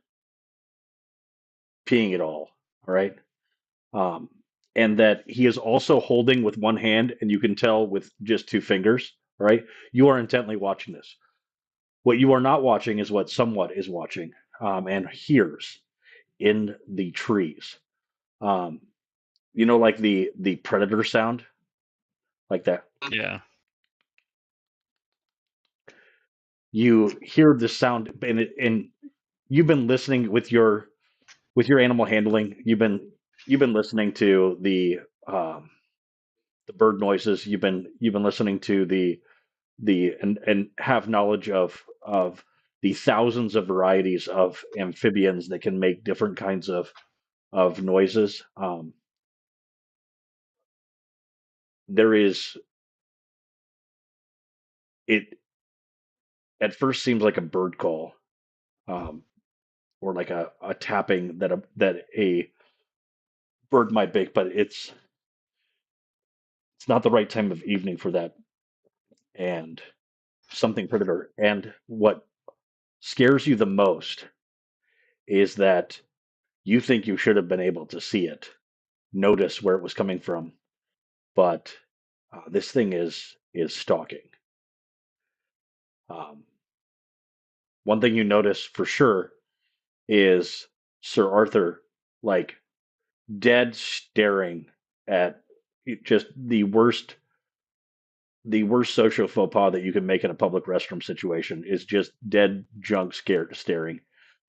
peeing at all. All right. Um, and that he is also holding with one hand, and you can tell with just two fingers. All right. You are intently watching this. What you are not watching is what somewhat is watching and hears in the trees. Um, like the predator sound, like that. Yeah. you hear the sound, and you've been listening with your animal handling. You've been listening to the bird noises. You've been listening to and have knowledge of the thousands of varieties of amphibians that can make different kinds of noises. There is it at first seems like a bird call, um, or like a tapping that a bird might make, but it's not the right time of evening for that, and something predator. And what scares you the most is that you think you should have been able to see it, notice where it was coming from, but this thing is stalking. Um, One thing you notice for sure is Sir Arthur, like, dead staring at just the worst social faux pas that you can make in a public restroom situation is just dead junk scared staring,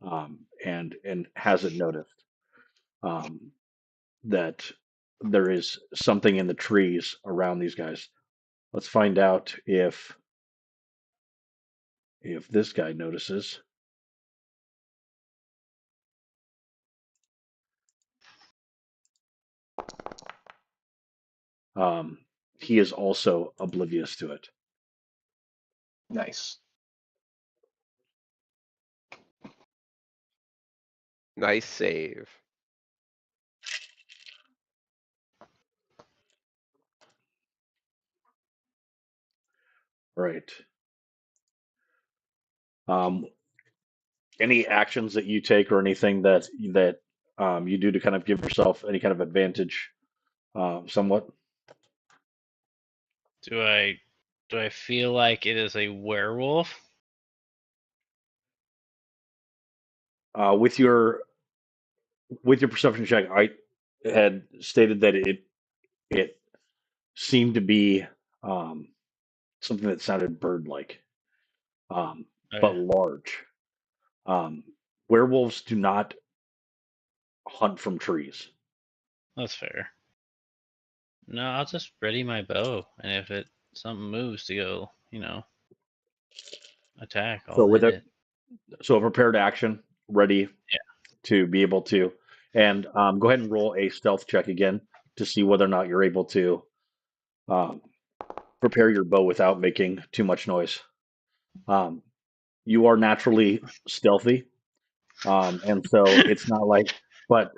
and hasn't noticed um, that there is something in the trees around these guys. Let's find out if this guy notices. Um, he is also oblivious to it. Nice. Nice save. Right. Um, any actions that you take or anything that you do to kind of give yourself any kind of advantage, somewhat. Do I feel like it is a werewolf? With your perception check, I had stated that it seemed to be um, something that sounded bird-like, but Okay, large. Um, Werewolves do not hunt from trees. that's fair. No, I'll just ready my bow, and if it something moves to go, attack, So I'll with hit a it. so a prepared action, ready Yeah. to be able to, and go ahead and roll a stealth check again to see whether or not you're able to um, prepare your bow without making too much noise. Um, you are naturally stealthy, and so it's not like, but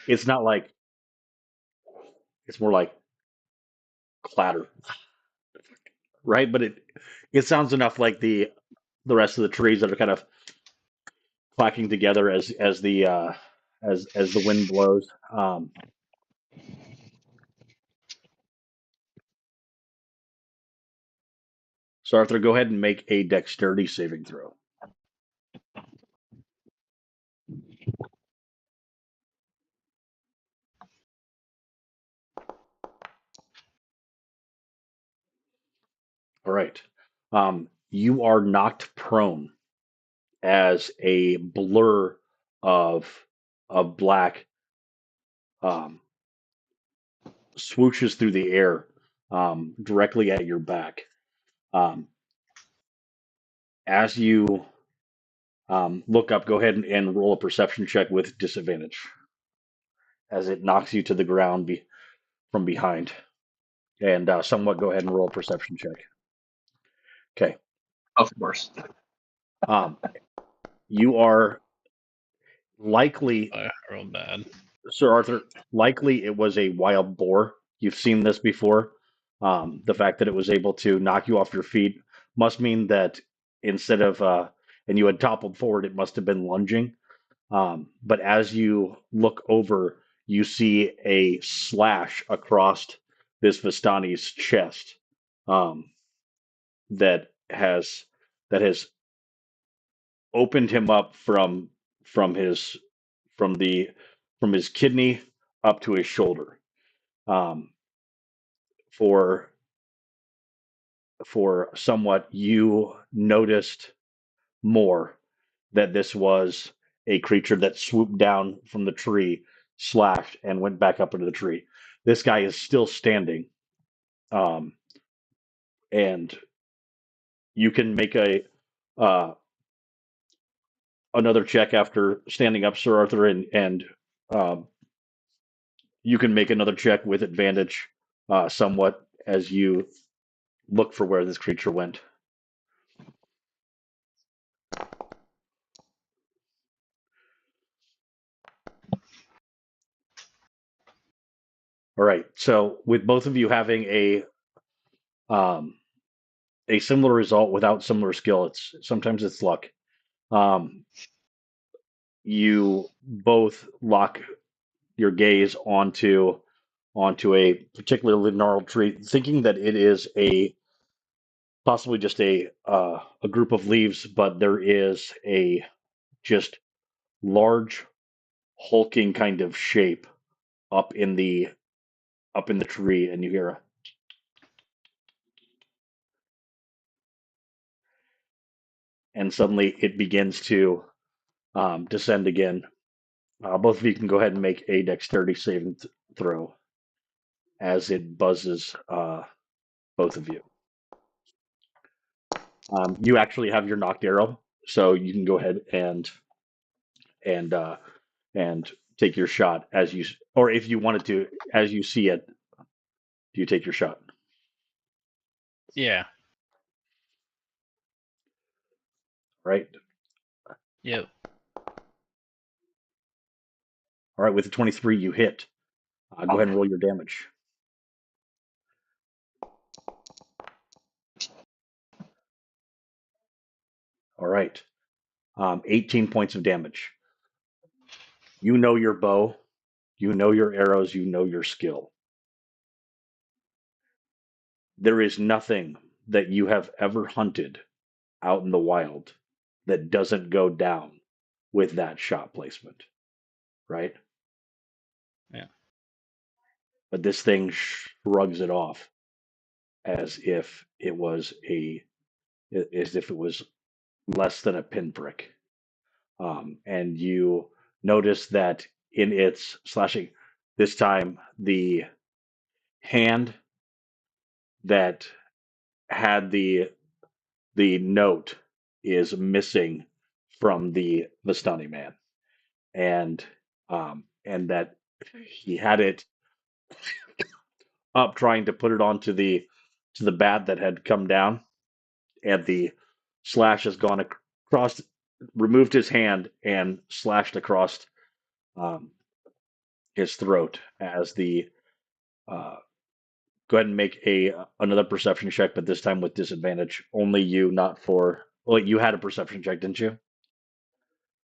it's not like it's more like clatter, right? But it sounds enough like the rest of the trees that are kind of clacking together as the wind blows. So Arthur, go ahead and make a dexterity saving throw. All right. You are knocked prone as a blur of black um, swooshes through the air directly at your back. Um, as you look up, go ahead and roll a perception check with disadvantage as it knocks you to the ground from behind. And somewhat go ahead and roll a perception check. Okay. Of course. Um, you are likely, I rolled bad. Sir Arthur, likely it was a wild boar. You've seen this before. The fact that it was able to knock you off your feet must mean that instead of, and you had toppled forward, it must have been lunging. But as you look over, you see a slash across this Vistani's chest, um, that has that has opened him up from his from the from his kidney up to his shoulder. Um, for somewhat, you noticed more that this was a creature that swooped down from the tree, slashed, and went back up into the tree. This guy is still standing, and you can make a another check after standing up, Sir Arthur, and um, you can make another check with advantage, somewhat, as you look for where this creature went. All right. So with both of you having um, a similar result without similar skill, it's sometimes it's luck. Um, you both lock your gaze onto a particularly gnarled tree, thinking that it is a possibly just a group of leaves, but there is a just large hulking kind of shape up in the tree, and you hear a, and suddenly it begins to descend again. Both of you can go ahead and make a dexterity saving throw as it buzzes both of you. You actually have your knocked arrow, so you can go ahead and and take your shot as you, or if you wanted to, as you see it, do you take your shot? Yeah. Right. Yep. All right. With the 23, you hit. Go ahead and roll your damage. All right. 18 points of damage. You know your bow, you know your arrows, you know your skill. There is nothing that you have ever hunted out in the wild that doesn't go down with that shot placement, right? Yeah. But this thing shrugs it off as if it was less than a pinprick. And you notice that in its slashing, this time the hand that had the note is missing from the stunning man, and that he had it up trying to put it onto the bat that had come down, and the slash has gone across, removed his hand and slashed across um, his throat as the go ahead and make another perception check, but this time with disadvantage. Only you, not for. Well, you had a perception check, didn't you?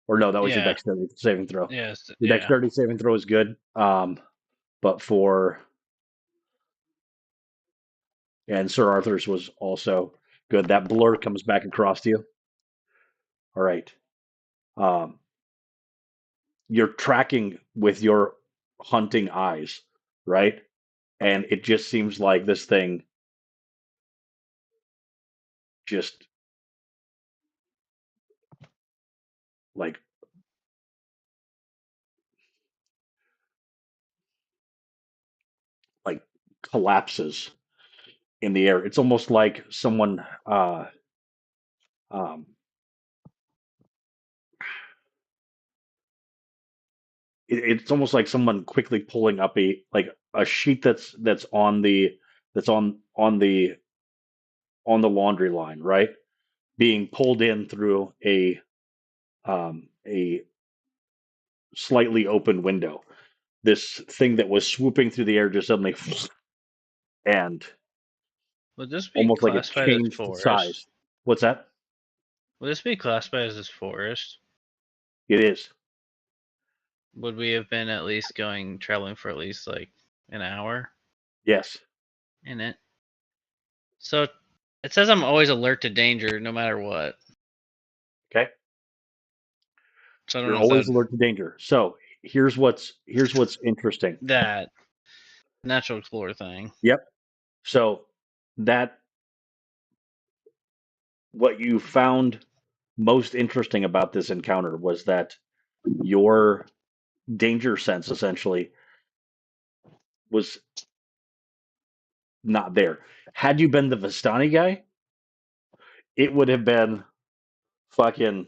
Or no, that was your Yeah. dexterity saving throw. Yes. Your Yeah. dexterity saving throw is good, but for and Sir Arthur's was also good. That blur comes back across to you. All right. Um, you're tracking with your hunting eyes, right? And it just seems like this thing just like like collapses in the air. It's almost like someone um, it's almost like someone quickly pulling up a sheet that's on the that's on the laundry line, right? Being pulled in through a slightly open window. This thing that was swooping through the air just suddenly and Would this be almost like it classified as changed forest? size. What's that? Would this be classified as forest? It is. Would we have been at least traveling for at least like an hour Yes. in it? So it says I'm always alert to danger no matter what. Okay. So I don't You're know if always that alert to danger. So here's what's interesting. that natural explorer thing. Yep. So that what you found most interesting about this encounter was that your danger sense essentially was not there. Had you been the Vistani guy, it would have been fucking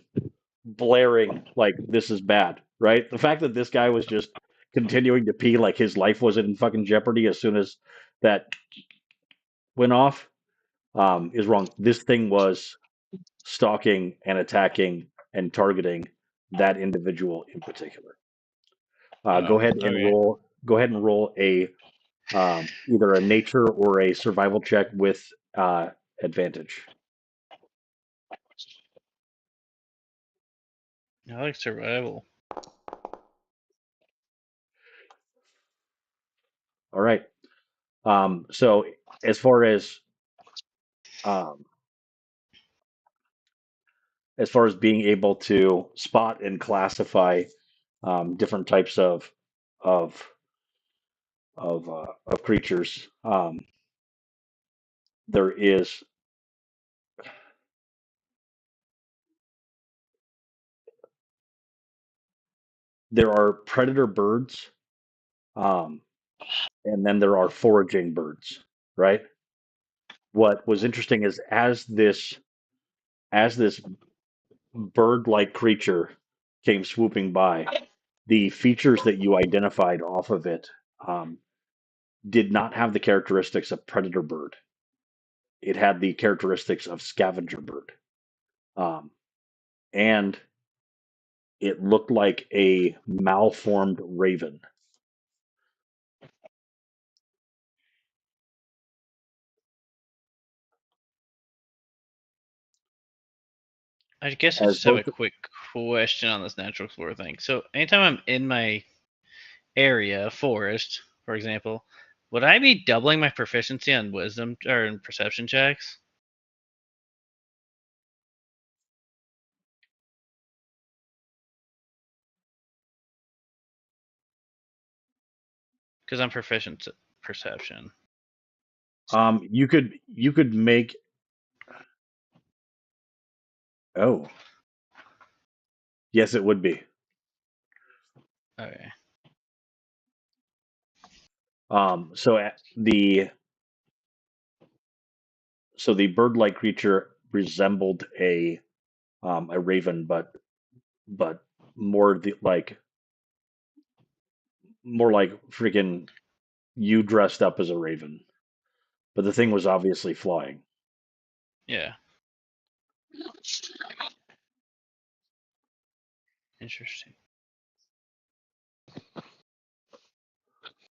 blaring like this is bad, right? The fact that this guy was just continuing to pee like his life was in fucking jeopardy as soon as that went off is wrong. This thing was stalking and attacking and targeting that individual in particular. Oh, Go ahead and okay. roll. Go ahead and roll a either a nature or a survival check with advantage. I like survival. All right. So as far um, as far as being able to spot and classify different types of of creatures, there is there are predator birds, um, and then there are foraging birds. Right. What was interesting is as this bird-like creature came swooping by, the features that you identified off of it um, did not have the characteristics of predator bird. It had the characteristics of scavenger bird, um, and it looked like a malformed raven. I guess I As just have a both, quick question on this natural explorer thing. So anytime I'm in my area, forest, for example, would I be doubling my proficiency on wisdom or in perception checks? Because I'm proficient at perception. you could make. Oh, yes, it would be. Okay. So the bird-like creature resembled a raven, but more like freaking you dressed up as a raven. But the thing was obviously flying. Yeah. Interesting.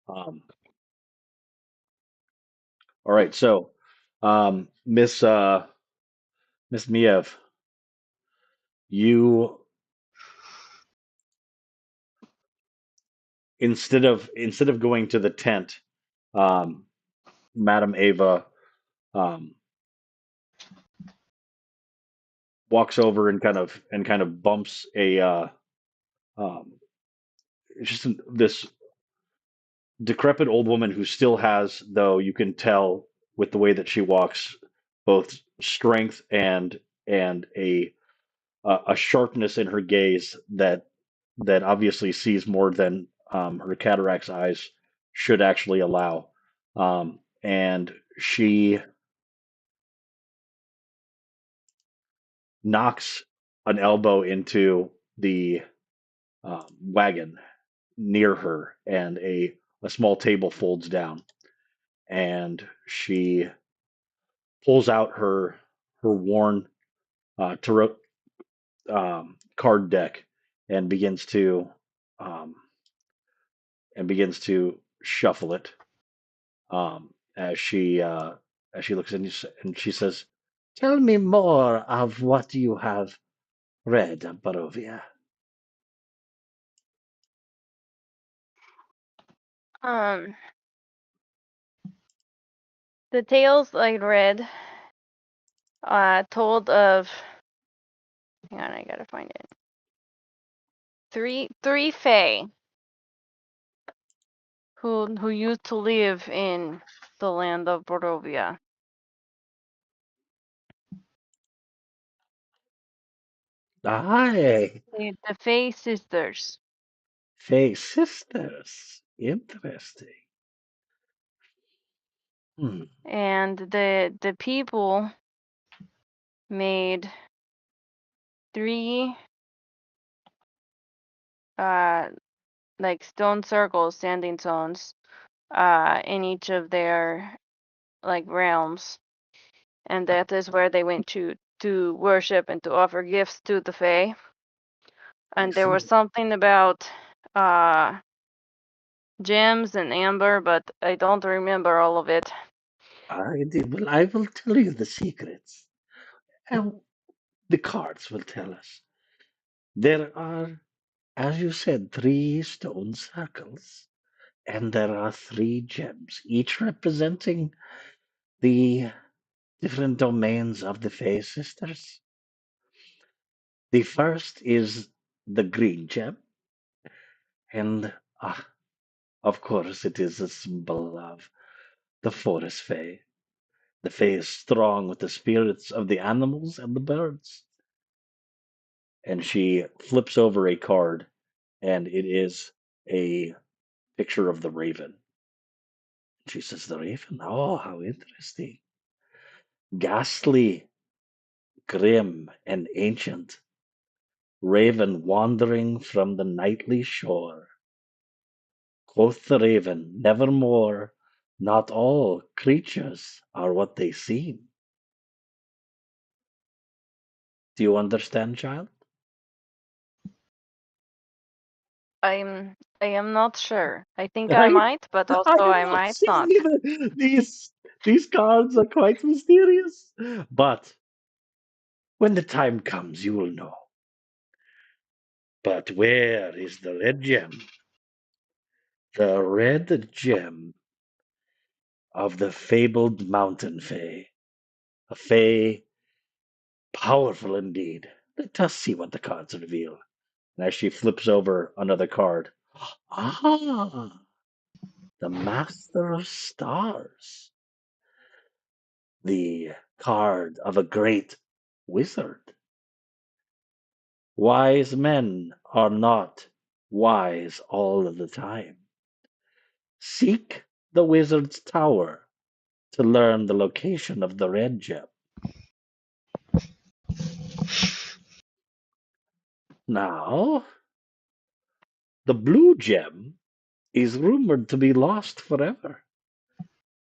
Um, all right, so Miss Miev, you instead of going to the tent, um, Madam Ava um, walks over and kind of bumps um, just this decrepit old woman who still has, though you can tell with the way that she walks, both strength and a sharpness in her gaze that obviously sees more than her cataract's eyes should actually allow. And she knocks an elbow into the wagon near her, and a small table folds down, and she pulls out her worn tarot card deck and um, begins to shuffle it um, as she uh, as she looks in and she says, "Tell me more of what you have read, Barovia." Um, the tales I read told of. Hang on, I gotta find it. Three fae who used to live in the land of Barovia. Aye, The Fae sisters. Fae sisters. Interesting. Hmm. And the people made 3 like stone circles, standing stones, in each of their like realms, and that is where they went to worship and to offer gifts to the Fae. I And there was see. something about uh gems and amber, but I don't remember all of it. I did. Well, I will tell you the secrets. And the cards will tell us. There are, as you said, 3 stone circles, and there are 3 gems, each representing the different domains of the Fae sisters. The first is the green gem, and of course, it is a symbol of the forest Fae. The Fae is strong with the spirits of the animals and the birds. And she flips over a card, and it is a picture of the raven. She says, "The raven? Oh, how interesting. Ghastly, grim, and ancient. Raven wandering from the nightly shore. Quoth the raven, nevermore. Not all creatures are what they seem." Do you understand, child? I am not sure. I think I I, might, but I also am I not might sure not. either. These cards are quite mysterious. But when the time comes, you will know. But where is the red gem? The red gem of the fabled mountain fae. A fae powerful indeed. Let us see what the cards reveal. And as she flips over another card, ah, the Master of Stars, the card of a great wizard. Wise men are not wise all of the time. Seek the wizard's tower to learn the location of the red gem. Now, the blue gem is rumored to be lost forever.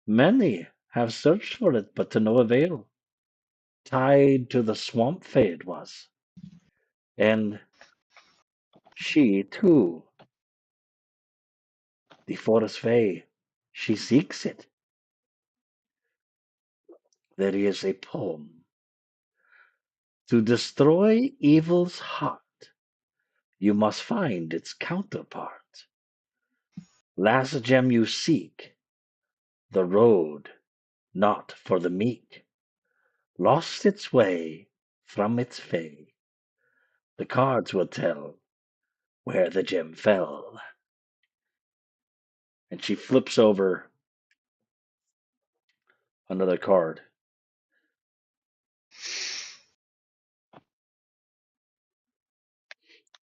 Many have searched for it, but to no avail. Tied to the swamp fae it was. And she, too, the forest fae, she seeks it. There is a poem. To destroy evil's heart, you must find its counterpart. Last gem you seek, the road not for the meek, lost its way from its fay. The cards will tell where the gem fell. And she flips over another card.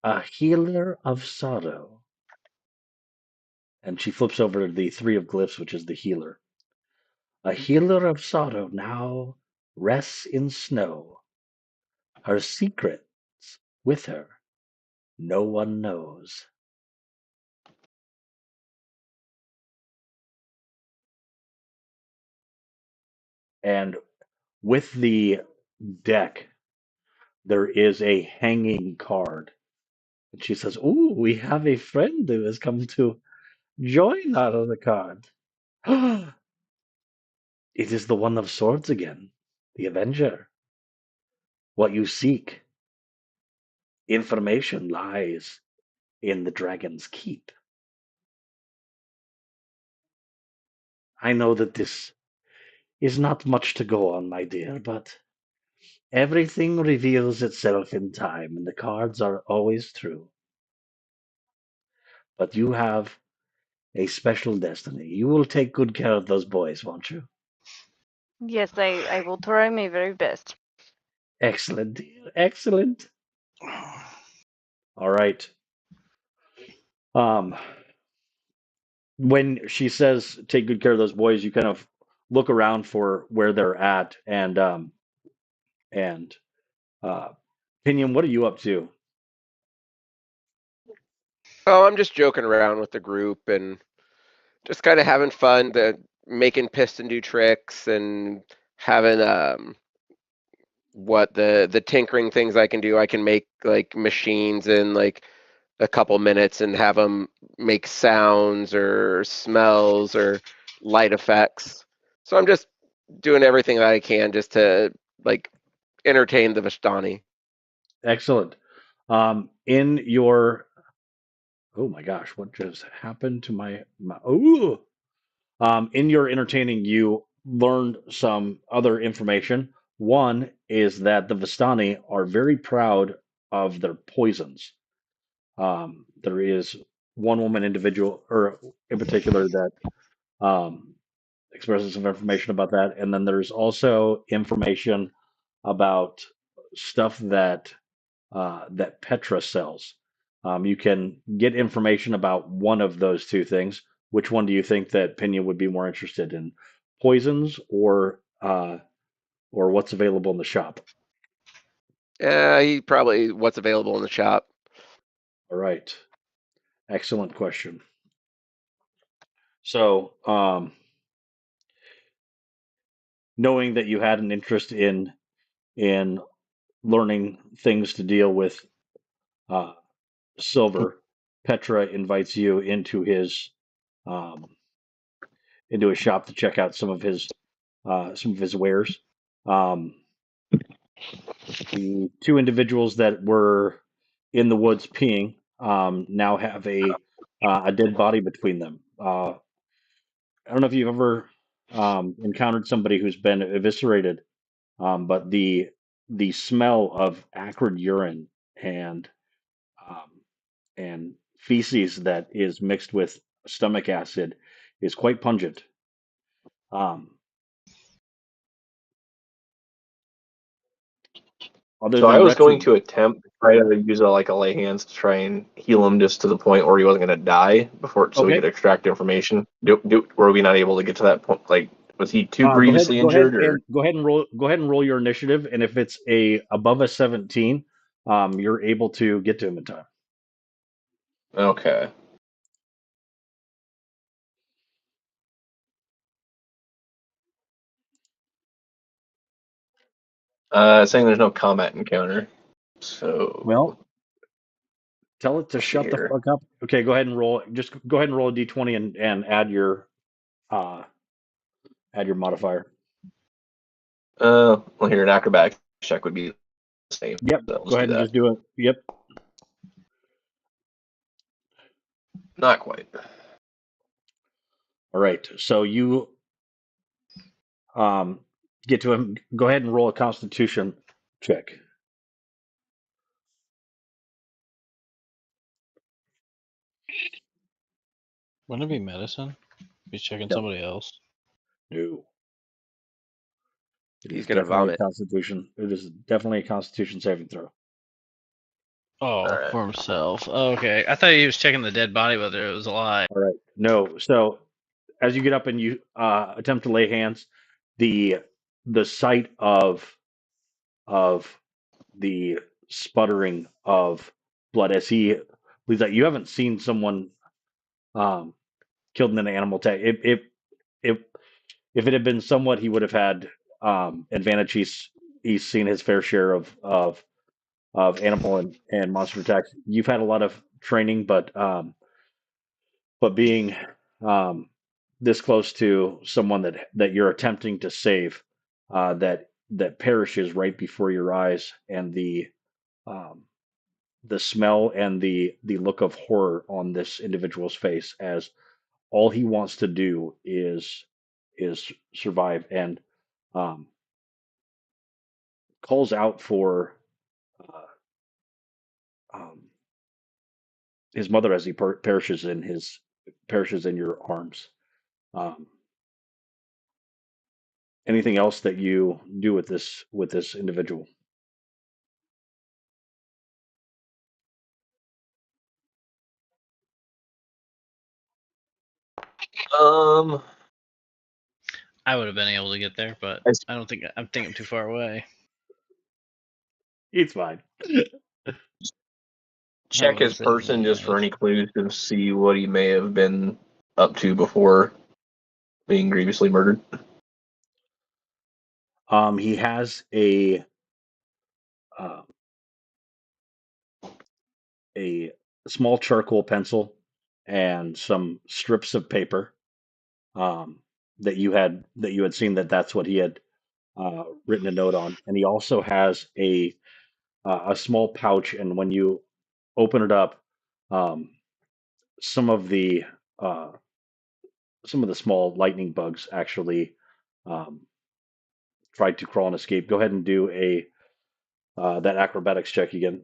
A healer of sorrow. And she flips over the 3 of glyphs, which is the healer. A healer of sorrow now rests in snow. Her secrets with her no one knows. And with the deck, there is a hanging card. And she says, "Ooh, we have a friend who has come to join out of the card." It is the One of Swords again, the Avenger. What you seek, information lies in the Dragon's Keep. I know that this is not much to go on, my dear, but everything reveals itself in time, and the cards are always true. But you have a special destiny. You will take good care of those boys, won't you? Yes, I will try my very best. Excellent, dear. Excellent. All right. Um, when she says take good care of those boys, you kind of look around for where they're at, and uh, Pinion, what are you up to? Oh, I'm just joking around with the group and just kind of having fun, making piston do tricks and having what the tinkering things I can do. I can make like machines in like a couple minutes and have them make sounds or smells or light effects. So I'm just doing everything that I can just to like entertain the Vistani. Excellent. In your oh my gosh, what just happened to my oh in your entertaining, you learned some other information. One is that the Vistani are very proud of their poisons. There is one woman individual, or in particular, that um, expresses some information about that. And then there's also information about stuff that Petra sells. You can get information about one of those two things. Which one do you think that Pena would be more interested in, poisons or what's available in the shop? He probably what's available in the shop. All right, excellent question. So, knowing that you had an interest in learning things to deal with uh, silver, Petra invites you um, into his shop to check out some of his wares. Um, the two individuals that were in the woods peeing now have a dead body between them. I don't know if you've ever encountered somebody who's been eviscerated, but the smell of acrid urine and um, and feces that is mixed with stomach acid is quite pungent. Um, other So I than was Rex, going to attempt to try to use a lay hands to try and heal him just to the point where he wasn't going to die before, so we okay. could extract information. Were we not able to get to that point? Like, was he too grievously Go ahead injured, or and go ahead and roll your initiative, and if it's a above a 17, you're able to get to him in time. okay? Saying there's no combat encounter. So Well, tell it to let's see shut the here. fuck up. Okay, go ahead and roll. Just go ahead and roll a d20 and uh add your modifier. Well, here an acrobatics check would be the same. Yep. So Go let's do ahead and that. just do it. Yep. Not quite. All right. So you um get to him. Go ahead and roll a Constitution check. Wouldn't it be medicine? Be checking No. somebody else. No. It He's is gonna definitely a vomit. Constitution. It is definitely a Constitution saving throw. All Oh, right. for himself. Okay, I thought he was checking the dead body whether it was alive. All right. No. So as you get up and you attempt to lay hands, the sight of the sputtering of blood as he leaves that you haven't seen someone um, killed in an animal attack. If if it had been somewhat, he would have had advantage. He's seen his fair share of animal and monster attacks. You've had a lot of training, but being this close to someone that you're attempting to save, that perishes right before your eyes, and um, the smell and the look of horror on this individual's face, as all he wants to do is survive, and um, calls out for uh, um, his mother as he perishes in your arms. Um, Anything else that you do with this individual? Um, I would have been able to get there, but I s- I don't think I'm too far away. It's fine. I check wasn't his saying person just for otherwise. any clues to see what he may have been up to before being grievously murdered. He has uh, a small charcoal pencil and some strips of paper um, that you had seen that's what he had written a note on, and he also has a small pouch, and when you open it up, um, some of the uh, some of the small lightning bugs actually um, tried to crawl and escape. Go ahead and do a that acrobatics check again.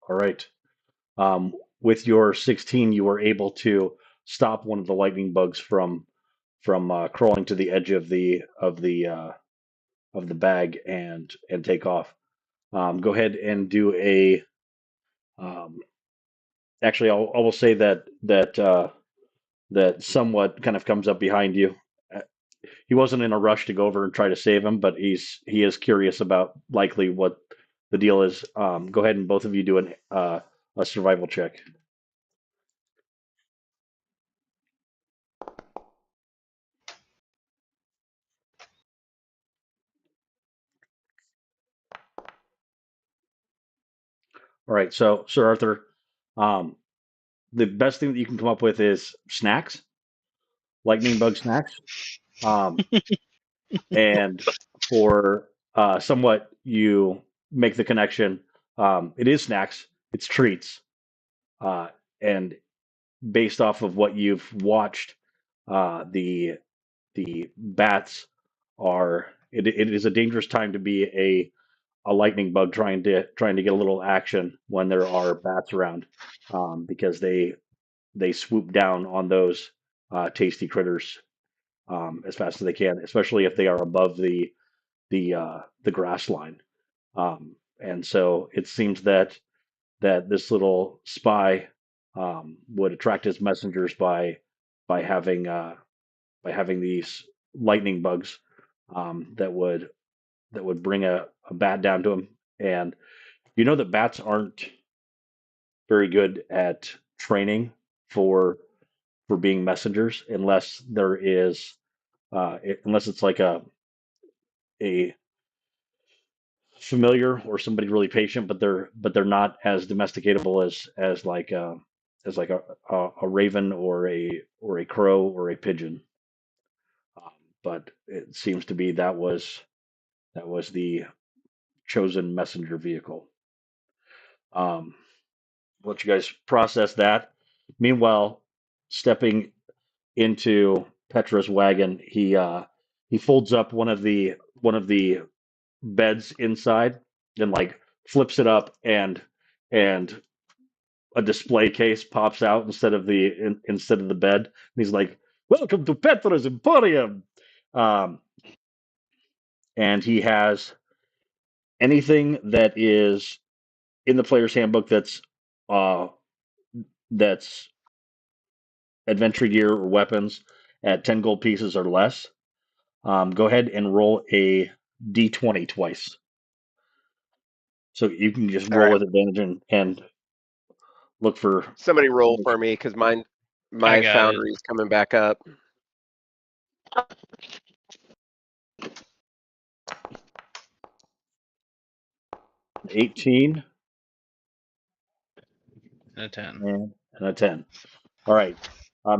All right. With your 16, you were able to stop one of the lightning bugs from crawling to the edge of the bag and take off. Go ahead and do a. Um, actually, I will say that somewhat kind of comes up behind you. Uh, He wasn't in a rush to go over and try to save him, but he is curious about likely what the deal is. Go ahead and both of you do a survival check. All right, so Sir Arthur, um, the best thing that you can come up with is snacks, lightning bug snacks. Um, and for somewhat, you make the connection. It is snacks, it's treats. Uh, and based off of what you've watched, the bats are. It is a dangerous time to be a lightning bug trying to get a little action when there are bats around, because they swoop down on those tasty critters as fast as they can, especially if they are above the grass line. And so it seems that this little spy would attract his messengers by having by having these lightning bugs that would bring a bat down to him. And you know that bats aren't very good at training for for being messengers unless there is unless it's like a familiar or somebody really patient, but they're not as domesticatable as like a raven or a crow or a pigeon. Um, but it seems to be that was the chosen messenger vehicle. Um, let you guys process that. Meanwhile, stepping into Petra's wagon, he folds up one of the beds inside and like flips it up, and a display case pops out instead of the bed. And he's like, "Welcome to Petra's Emporium." Um, and he has anything that is in the player's handbook uh, that's adventure gear or weapons at 10 gold pieces or less. Go ahead and roll a d20 twice. So you can just All roll right. with advantage and look for. Somebody roll for me because I my got it. foundry's coming back up. 18 And a 10. and a 10. All right.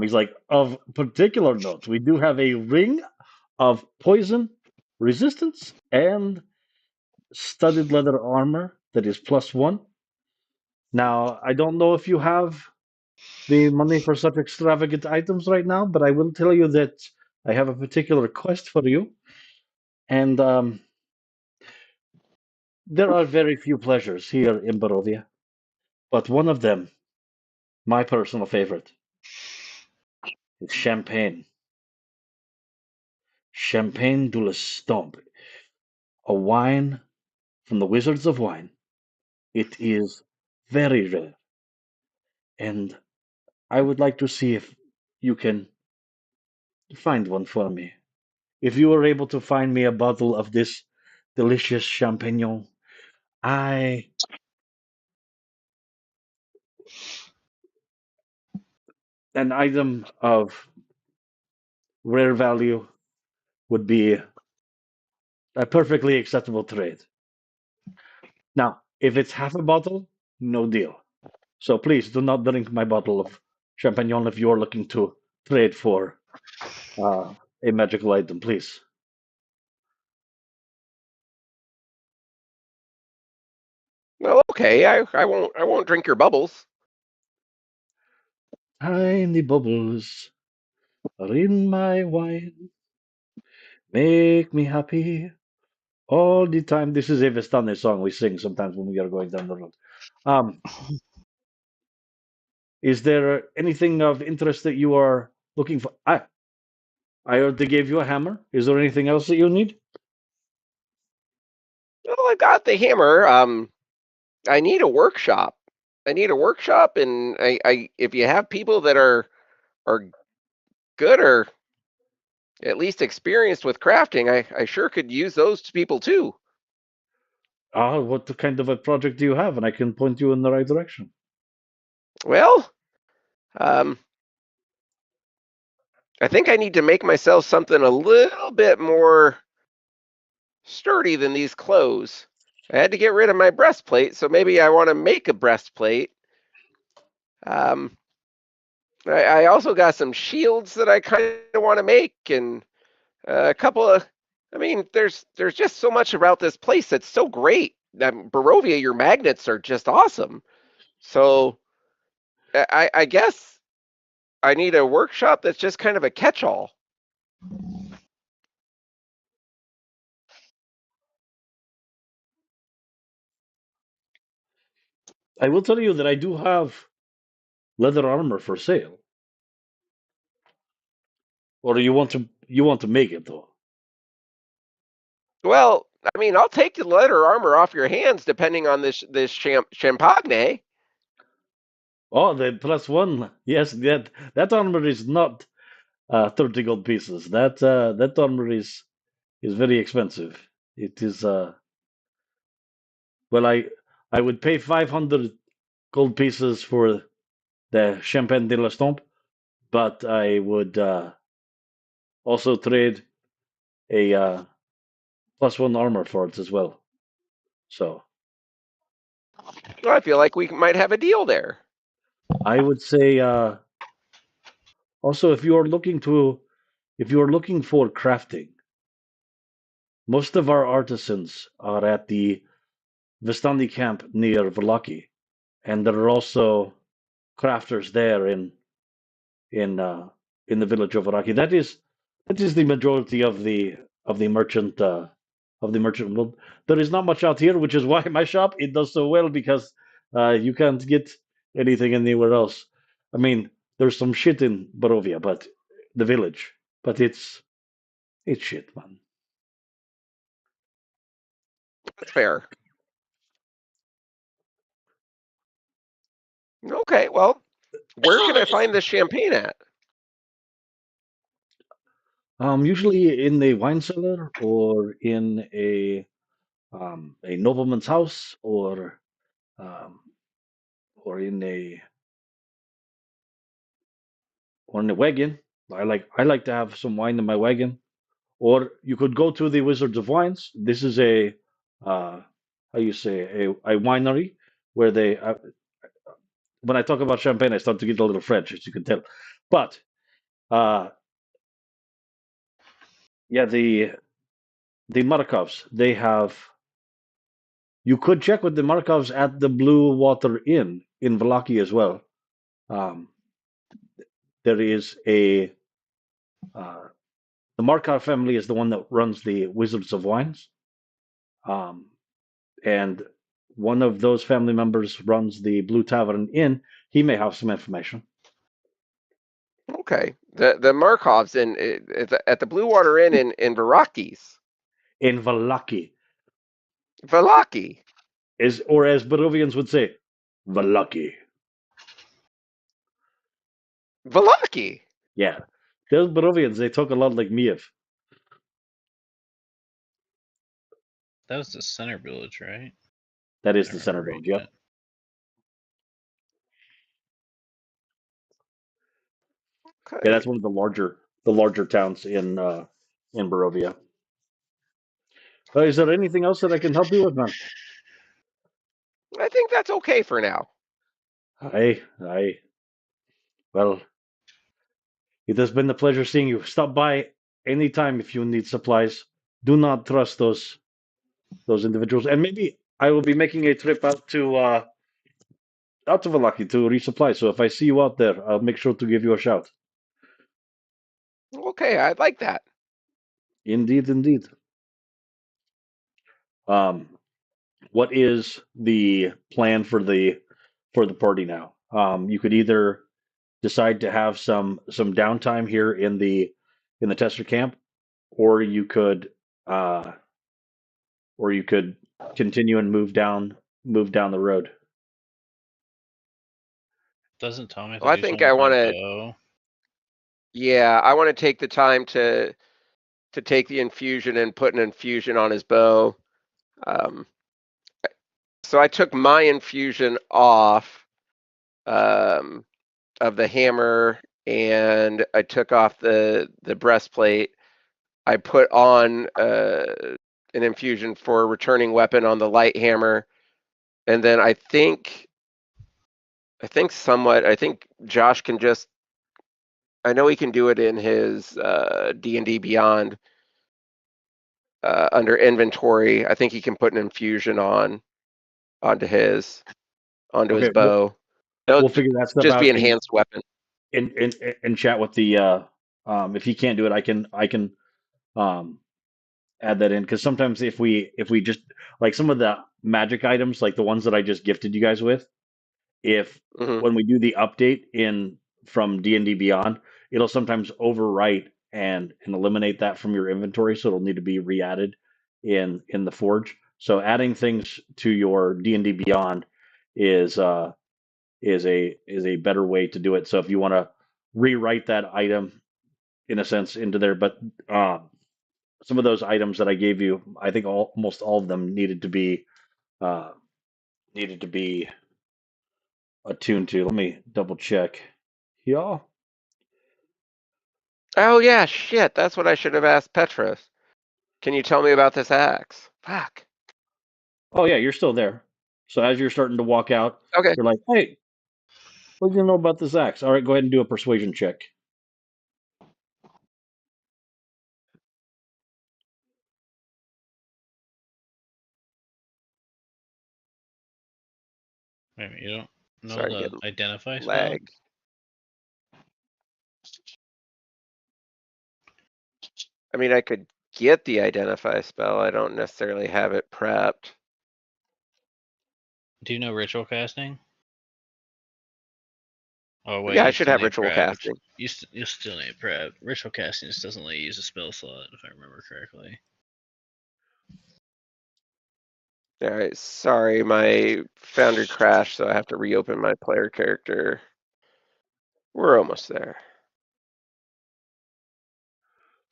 He's like, of particular note, we do have a ring of poison resistance and studded leather armor that is +1. Now, I don't know if you have the money for such extravagant items right now, but I will tell you that I have a particular quest for you. And there are very few pleasures here in Barovia, but one of them, my personal favorite, is champagne. Champagne de la Stomp, a wine from the Wizards of Wine. It is very rare, and I would like to see if you can find one for me. If you were able to find me a bottle of this delicious champagnon, I an item of rare value would be a perfectly acceptable trade. Now, if it's half a bottle, no deal. So please do not drink my bottle of champagnon if you are looking to trade for a magical item, please. Well, okay, I won't drink your bubbles. Tiny bubbles are in my wine, make me happy all the time. This is a Vistani song we sing sometimes when we are going down the road. Um, is there anything of interest that you are looking for? I already gave you a hammer. Is there anything else that you need? Well, I got the hammer. I need a workshop. I need a workshop, and I if you have people that are good or at least experienced with crafting, I sure could use those people too. What kind of a project do you have? And I can point you in the right direction. Well, um, I think I need to make myself something a little bit more sturdy than these clothes. I had to get rid of my breastplate, so maybe I want to make a breastplate. Um, I also got some shields that I kind of want to make, and a couple of. I mean, there's just so much about this place that's so great. Barovia, your magnets are just awesome. So I guess I need a workshop that's just kind of a catch-all. I will tell you that I do have leather armor for sale. Or do you want to make it though? Well, I mean, I'll take the leather armor off your hands depending on this champagne. Oh, the +1. Yes, that armor is not 30 gold pieces. That armor is very expensive. It is well, I would pay 500 gold pieces for the Champagne de l'Estompe, but I would also trade a +1 armor for it as well. So Well, I feel like we might have a deal there. I would say also if you are looking for crafting, most of our artisans are at the Vistani camp near Velaki, and there are also crafters there in uh, in the village of Velaki. That is the majority of the merchant world. There is not much out here, which is why my shop it does so well because you can't get anything anywhere else. I mean, there's some shit in Barovia, but the village, but it's shit, man. That's fair. Okay, well, where can I find this champagne at? Usually in a wine cellar or in a nobleman's house um, or in a wagon. I like to have some wine in my wagon. Or you could go to the Wizards of Wines. This is a how you say a winery where they when I talk about champagne, I start to get a little French, as you can tell. But uh, yeah, the Markovs they have. You could check with the Markovs at the Blue Water Inn in Vlaki as well. Um, there is a uh, the Markov family is the one that runs the Wizards of Wines, um, and one of those family members runs the Blue Tavern Inn. He may have some information. Okay, the Markovs at the Blue Water Inn in Varakis. In Valaki, Valaki. Or as Barovians would say, Valaki. Valaki. Yeah. Those Barovians, they talk a lot like Miev. That was the center village, right? That is I the center remember village, reading yep. it. Yeah, that's Okay. one of the larger towns in Barovia. Is there anything else that I can help you with, man? I think that's okay for now. I well, it has been a pleasure seeing you. Stop by anytime if you need supplies. Do not trust those individuals. And maybe I will be making a trip out to Valaki to resupply. So if I see you out there, I'll make sure to give you a shout. Okay, I like that. Indeed, indeed. Um, what is the plan for the party now? You could either decide to have some downtime here in the tester camp, or uh, you could continue and move down the road. Doesn't Tom have to Well, I do think something I with my want to. bow? Yeah, I want to take the time to take the infusion and put an infusion on his bow. Um, so I took my infusion off um, of the hammer, and I took off the breastplate. I put on an infusion for a returning weapon on the light hammer, and then I think Josh can just. I know he can do it in his D&D Beyond under inventory. I think he can put an infusion onto his Okay, bow. It'll we'll figure that stuff just be out enhanced weapon. in chat with the if he can't do it, I can um add that in because sometimes if we just like some of the magic items like the ones that I just gifted you guys with, if Hmm. when we do the update in from D&D Beyond, it'll sometimes overwrite and eliminate that from your inventory, so it'll need to be re-added in the forge. So adding things to your D&D Beyond is is a better way to do it. So if you want to rewrite that item in a sense into there, but uh, some of those items that I gave you, I think almost all of them uh, needed to be attuned to. Let me double check. Yeah. Oh yeah, shit. That's what I should have asked Petros. Can you tell me about this axe? Fuck. Oh yeah, you're still there. So as you're starting to walk out, Okay. you're like, "Hey, what do you know about this axe?" All right, go ahead and do a persuasion check. Wait a minute, you don't know Sorry, I'm the getting identify spell? lag. I mean, I could get the identify spell. I don't necessarily have it prepped. Do you know ritual casting? Oh wait, Yeah, I you should still have need ritual prep. casting. You still need prep. Ritual casting just doesn't let you use a spell slot, if I remember correctly. All right, sorry, my Foundry crashed, so I have to reopen my player character. We're almost there.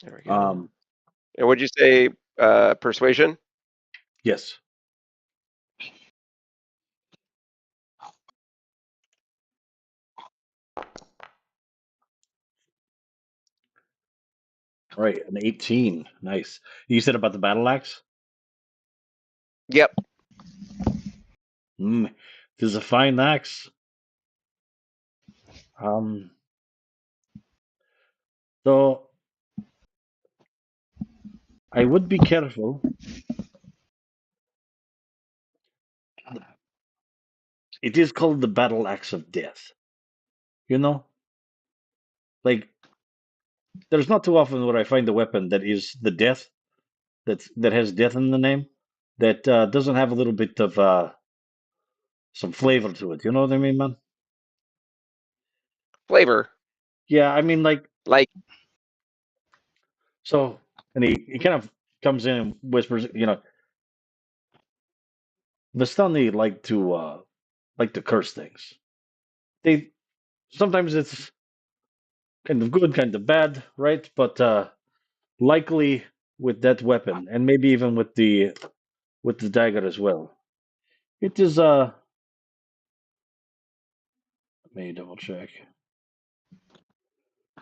There we go. Um, And would you say persuasion? yes. All right, an 18. Nice. You said about the battle axe? Yep. Mm, this is a fine axe. Um, so I would be careful. It is called the battle axe of death. You know, like there's not too often where I find a weapon that is the death that has death in the name that doesn't have a little bit of some flavor to it. You know what I mean, man? Flavor. Yeah, I mean like Like, so. And he kind of comes in and whispers, you know, Vistani like to curse things. They sometimes it's kind of good, kind of bad, right? But likely with that weapon, and maybe even with the dagger as well. It is let me double check.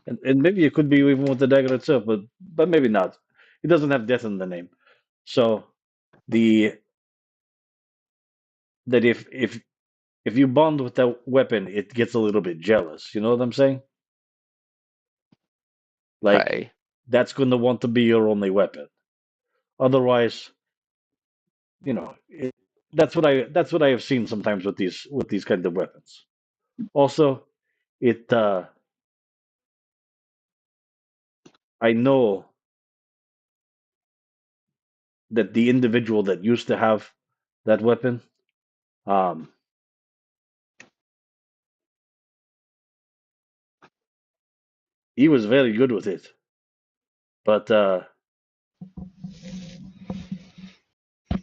And maybe it could be even with the dagger itself, but maybe not. It doesn't have death in the name. So the that if you bond with that weapon, it gets a little bit jealous. You know what I'm saying? Like Okay. that's going to want to be your only weapon. Otherwise, that's what I have seen sometimes with these kind of weapons. Also, it I know that the individual that used to have that weapon, um, he was very good with it, but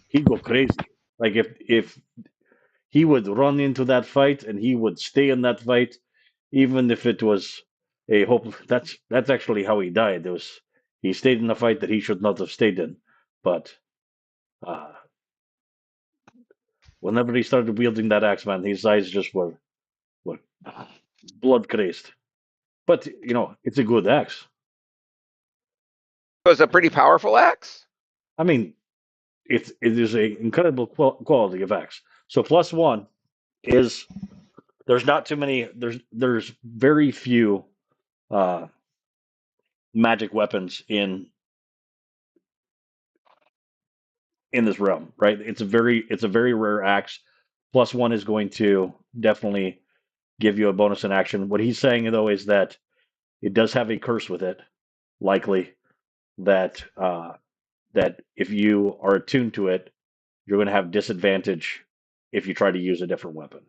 he'd go crazy. Like if he would run into that fight and he would stay in that fight, even if it was a hope. That's actually how he died. It was he stayed in a fight that he should not have stayed in, but uh, whenever he started wielding that axe, man, his eyes just were blood crazed. But it's a good axe. So it's a pretty powerful axe. I mean, it is a incredible quality of axe. So +1 is there's not too many. There's very few uh, magic weapons in this realm, right? It's a very rare axe. +1 is going to definitely give you a bonus in action. What he's saying though is that it does have a curse with it, likely that that if you are attuned to it, you're going to have disadvantage if you try to use a different weapon.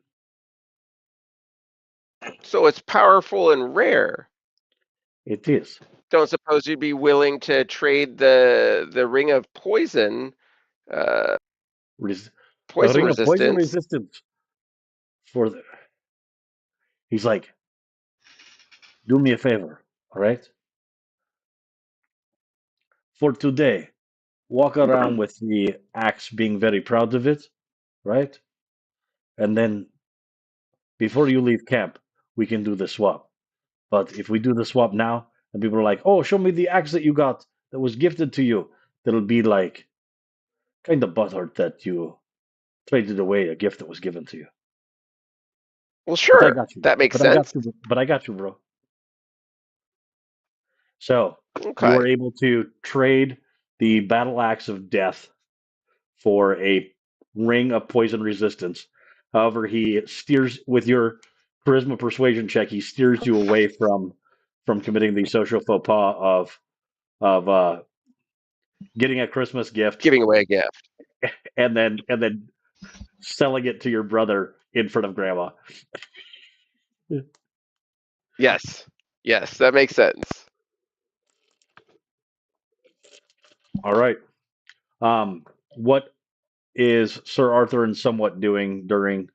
So it's powerful and rare. It is. Don't suppose you'd be willing to trade the ring of poison, uh, A poison ring of poison resistance? resistance for the. He's like, do me a favor, all right? For today, walk around with the axe being very proud of it, right? And then before you leave camp, we can do the swap. But if we do the swap now, and people are like, "Oh, show me the axe that you got that was gifted to you," that'll be like kind of butthurt that you traded away a gift that was given to you. Well, But I sure, got you. that makes But I got sense. you. But I got you, bro. So you are Okay. able to trade the battle axe of death for a ring of poison resistance. However, he steers with your charisma persuasion check. He steers you away from committing the social faux pas of getting a Christmas gift Giving away a gift. and then selling it to your brother in front of grandma. Yes. Yes, that makes sense. All right. What is Sir Arthur and somewhat doing during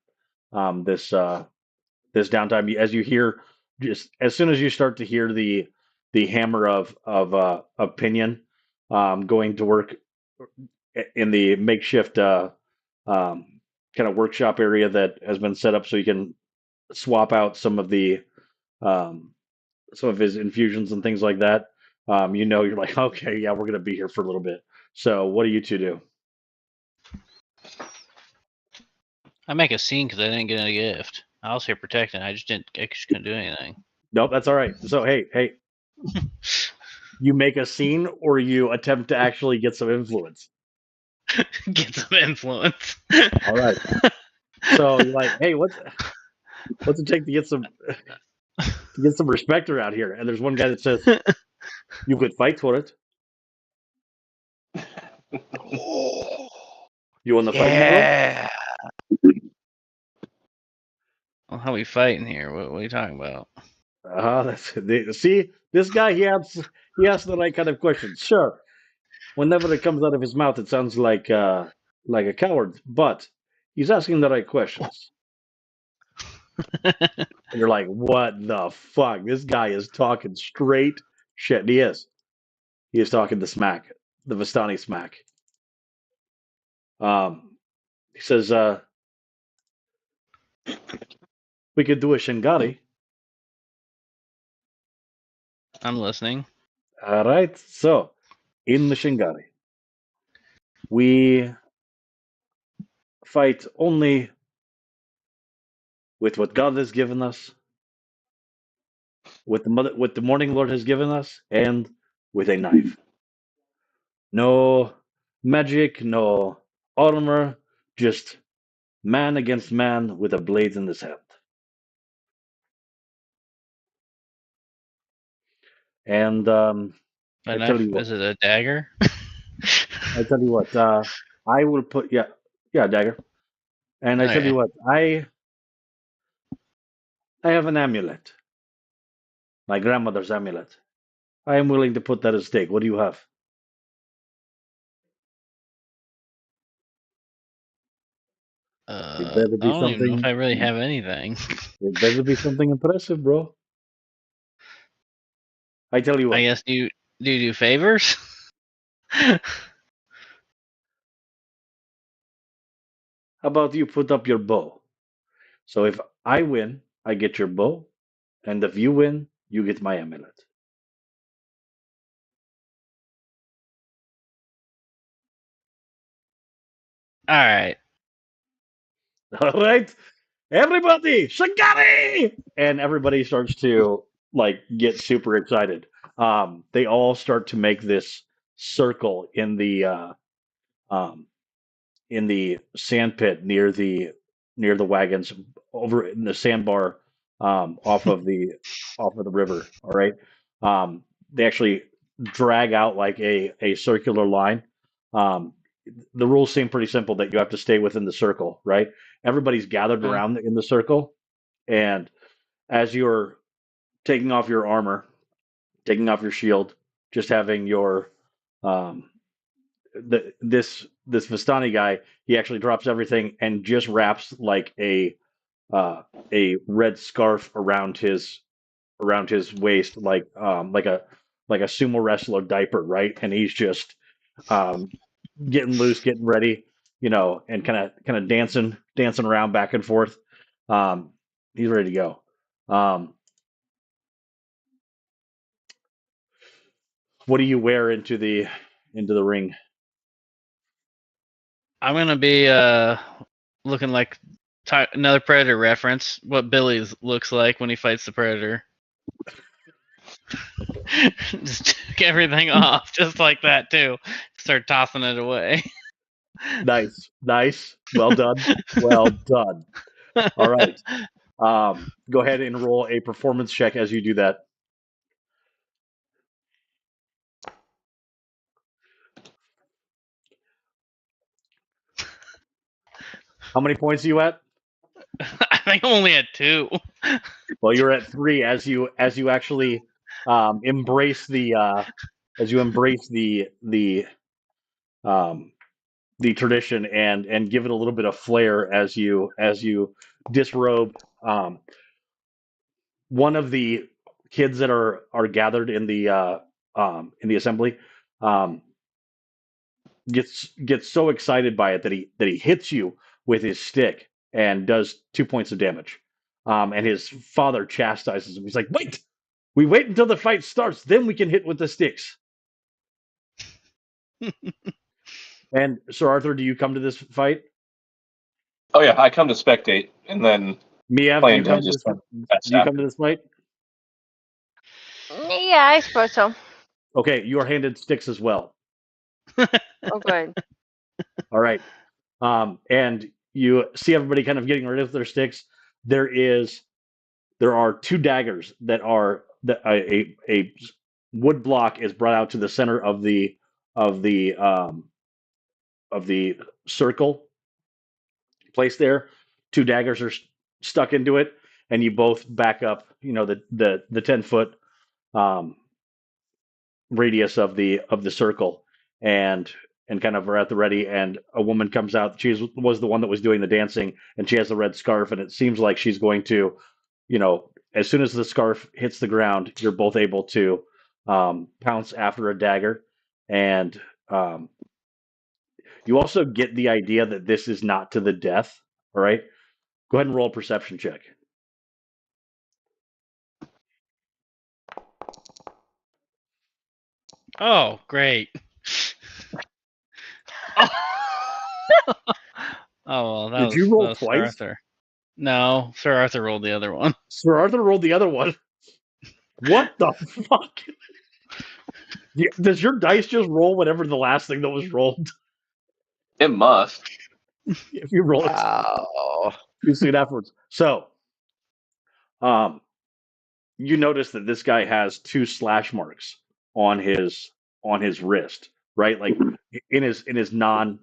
this downtime? As you hear, just as soon as you start to hear the hammer of Pinion going to work in the makeshift kind of workshop area that has been set up so you can swap out um, some of his infusions and things like that. You're like, okay, yeah, we're gonna be here for a little bit. So, what do you two do? I make a scene because I didn't get a gift. I was here protecting. I just couldn't do anything. Nope, that's all right. So, hey, you make a scene or you attempt to actually get some influence. Get some influence. All right. So you're like, hey, what's it take to get some respect around here? And there's one guy that says you could fight for it. You want to fight, Nero? Yeah. Well, how we fighting here? What are you talking about? See, this guy he asks the right kind of questions. Sure, whenever it comes out of his mouth, it sounds like a coward, but He's asking the right questions. And you're like, what the fuck? This guy is talking straight shit. And he is. He is talking the smack, the Vistani smack. He says, we could do a Shingari. I'm listening. All right. So, in the Shingari, we fight only with what God has given us, what the Morning Lord has given us, and with a knife. No magic, no armor, just man against man with a blade in his hand. And A I tell knife? you what, Is it a dagger? I tell you what, I will put yeah, dagger. And I tell you Okay. what, I have an amulet, my grandmother's amulet. I am willing to put that at stake. What do you have? It better I be don't even know if something. I really have anything. It better be something impressive, bro. I tell you I what. guess do you do favors? How about you put up your bow? So if I win, I get your bow, and if you win, you get my amulet. All right. All right, everybody, Shigari! And everybody starts to like get super excited. They all start to make this circle um, in the sand pit near the wagons over in the sandbar off of the river. All right, they actually drag out like a circular line. Um, the rules seem pretty simple that you have to stay within the circle, right? Everybody's gathered Okay. around in the circle, and as you're taking off your armor, taking off your shield, just having your um, this Vistani guy, he actually drops everything and just wraps like uh, a red scarf around his waist, like a sumo wrestler diaper, right? And he's just um, getting loose, getting ready, and kind of dancing around back and forth. Um, he's ready to go. What do you wear into the ring? I'm gonna be looking like another Predator reference. What Billy looks like when he fights the Predator. Just took everything off, just like that too. Start tossing it away. Nice, nice. Well done. Well done. All right. Go ahead and roll a performance check as you do that. How many points are you at? I think I'm only at 2. Well, you're at 3 as you actually embrace um, the tradition and give it a little bit of flair as you disrobe. One of the kids that are gathered in the assembly um, gets so excited by it that he hits you with his stick and does 2 points of damage. And his father chastises him. He's like, "Wait, we wait until the fight starts, then we can hit with the sticks." And Sir Arthur, do you come to this fight? Oh yeah, I come to spectate and then Miev, plan to just test do you come to after. this fight? Yeah, I suppose so. Okay, you are handed sticks as well. Oh, good. All right. And you see everybody kind of getting rid of their sticks. There are two daggers that a wood block is brought out to the center of the um, of the circle placed there. Two daggers are stuck into it, and you both back up. The 10 foot um, radius of the circle, and and kind of are at the ready. And a woman comes out. Was the one that was doing the dancing, and she has the red scarf. And it seems like she's going to, as soon as the scarf hits the ground, you're both able to pounce after a dagger, and um, you also get the idea that this is not to the death. All right, go ahead and roll a perception check. Oh, great. Oh, well, Did you that roll was Sir twice? Arthur. No, Sir Arthur rolled the other one. Sir Arthur rolled the other one. What the fuck? Does your dice just roll whatever the last thing that was rolled? It must. If you roll it Wow. too soon afterwards. So, you notice that this guy has 2 slash marks on his wrist, right? Like in his non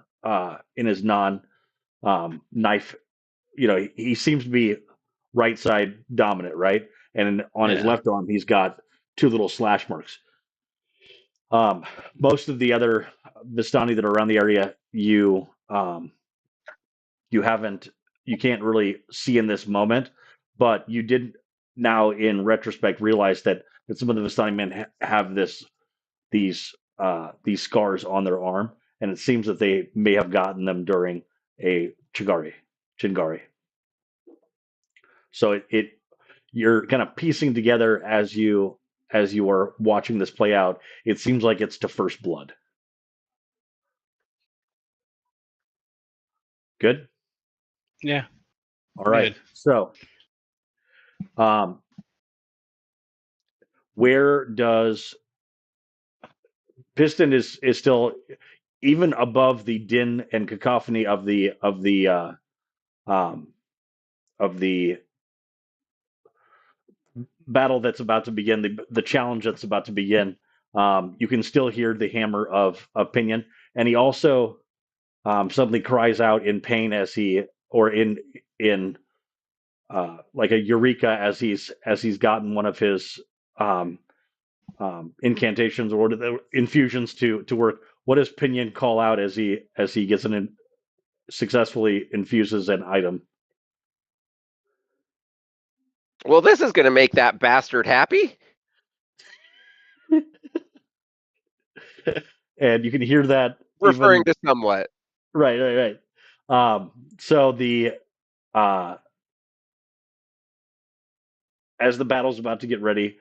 knife. He seems to be right side dominant, right? And on his Yeah. left arm, he's got 2 little slash marks. Most of the other Vistani that are around the area, you can't really see in this moment, but you did now in retrospect realize that some of the Vistani men have these scars on their arm, and it seems that they may have gotten them during a Chingari. So you're kind of piecing together as you are watching this play out. It seems like it's to first blood. Good. Yeah. All right. Good. So, where does Piston is still even above the din and cacophony um, of the battle that's about to begin, the challenge that's about to begin. You can still hear the hammer of Pinion, and he also suddenly cries out in pain or in like a eureka as he's gotten one of his um, incantations or the infusions to work. What does Pinion call out as he gets successfully infuses an item? Well, this is going to make that bastard happy. And you can hear that Referring even to somewhat. right. So the as the battle's about to get ready,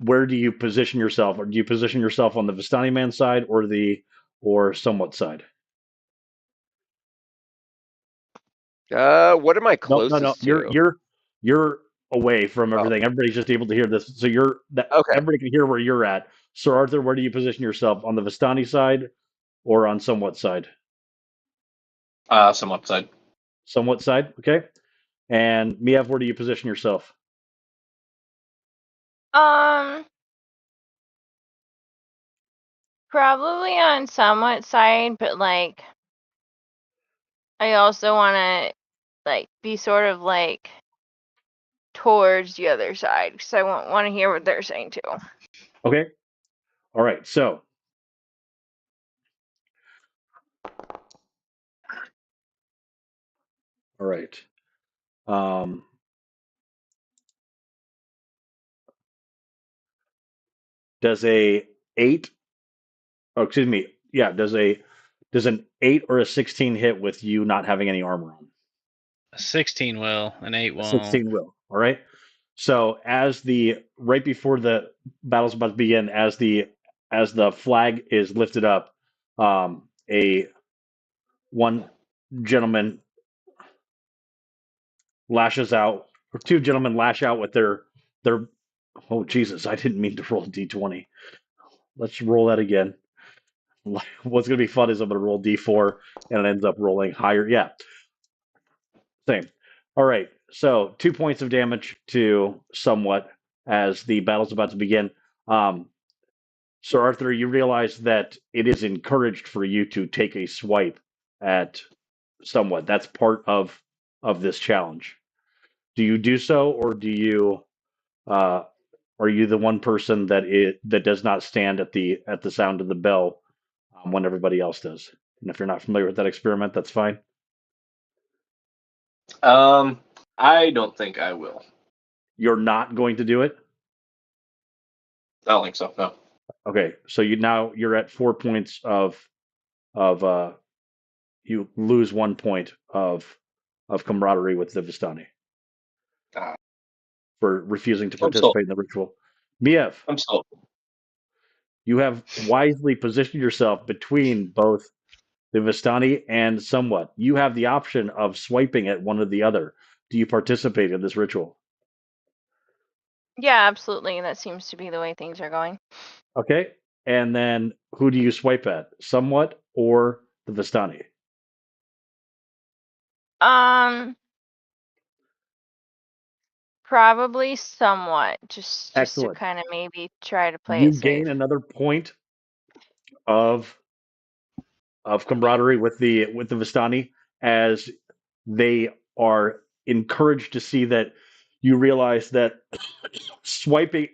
where do you position yourself? Or do you position yourself on the Vistani man side or somewhat side? What am I No. closest to? You're away from Oh, everything. Everybody's just able to hear this, so okay. everybody can hear where you're at. Sir Arthur, where do you position yourself on the Vistani side or on somewhat side? Some upside. Somewhat side, okay. And Miev, where do you position yourself? Probably on somewhat side, but like I also want to like be sort of like towards the other side because I want to hear what they're saying too. Okay. All right. So, all right. Um, does a 8? Oh, excuse me. Yeah. Does an 8 or a 16 hit with you not having any armor on? A 16 will, an 8 A won't. 16 will. All right. So right before the battle's about to begin, as the flag is lifted up, a one gentleman lashes out, or 2 gentlemen lash out with their. Oh Jesus! I didn't mean to roll d20. Let's roll that again. What's gonna be fun is I'm gonna roll d4 and it ends up rolling higher. Yeah, same. All right. So 2 points of damage to somewhat as the battle's about to begin. Sir Arthur, you realize that it is encouraged for you to take a swipe at somewhat. That's part of this challenge. Do you do so, or uh, are you the one person that does not stand at the sound of the bell when everybody else does. And if you're not familiar with that experiment, that's fine. I don't think I will. You're not going to do it? I don't think so. No. Okay, so you're at 4 points of you lose 1 point of camaraderie with the Vistani Uh, for refusing to I'm still. participate in the ritual. Miev, I'm still. you have wisely positioned yourself between both the Vistani and somewhat. You have the option of swiping at one or the other. Do you participate in this ritual? Yeah, absolutely. That seems to be the way things are going. Okay, and then who do you swipe at? Somewhat or the Vistani? Probably somewhat. Just to Excellent. kind of maybe try to play You it safe. gain another point of camaraderie with the Vistani as they are encouraged to see that you realize that swiping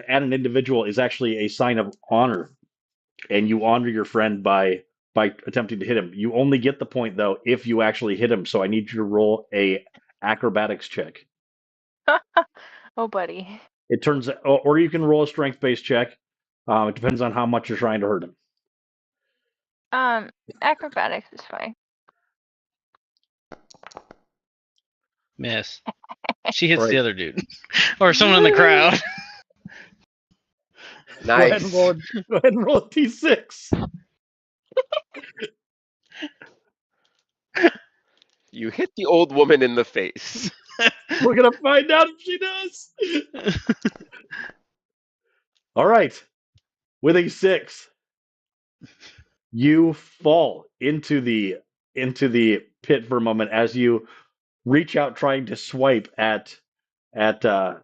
at an individual is actually a sign of honor, and you honor your friend by attempting to hit him. You only get the point though if you actually hit him. So I need you to roll a acrobatics check. Oh, buddy. It turns, or you can roll a strength based check. It depends on how much you're trying to hurt him. Acrobatics is fine. Miss. She hits Right. the other dude. Or someone in the crowd. Nice. Go ahead and roll a d6. You hit the old woman in the face. We're gonna find out if she does. All right. With a 6, you fall into the pit for a moment as you reach out trying to swipe at at uh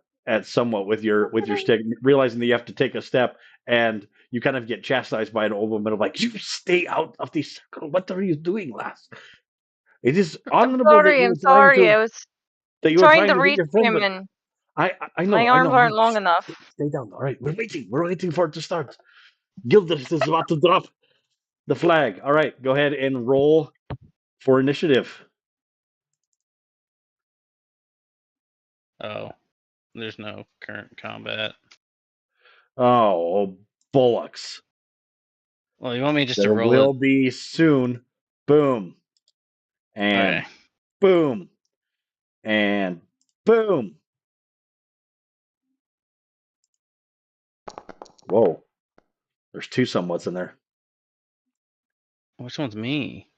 somewhat with your stick, realizing that you have to take a step, and you kind of get chastised by an old woman of like, you stay out of the circle. What are you doing, lass? It is honorable that Sorry, you I'm were trying sorry. to I was that you were trying trying to to hit reach your friend, him but and I my know, arms all right. aren't long enough. Stay down. All right, we're waiting for it to start. Gilders is about to drop the flag. All right, go ahead and roll for initiative. Oh, there's no current combat. Oh, bullocks. Well, you want me just to There roll will it? be soon. Boom. And Okay. boom. And boom. Whoa. There's 2 somewhats in there. Which one's me?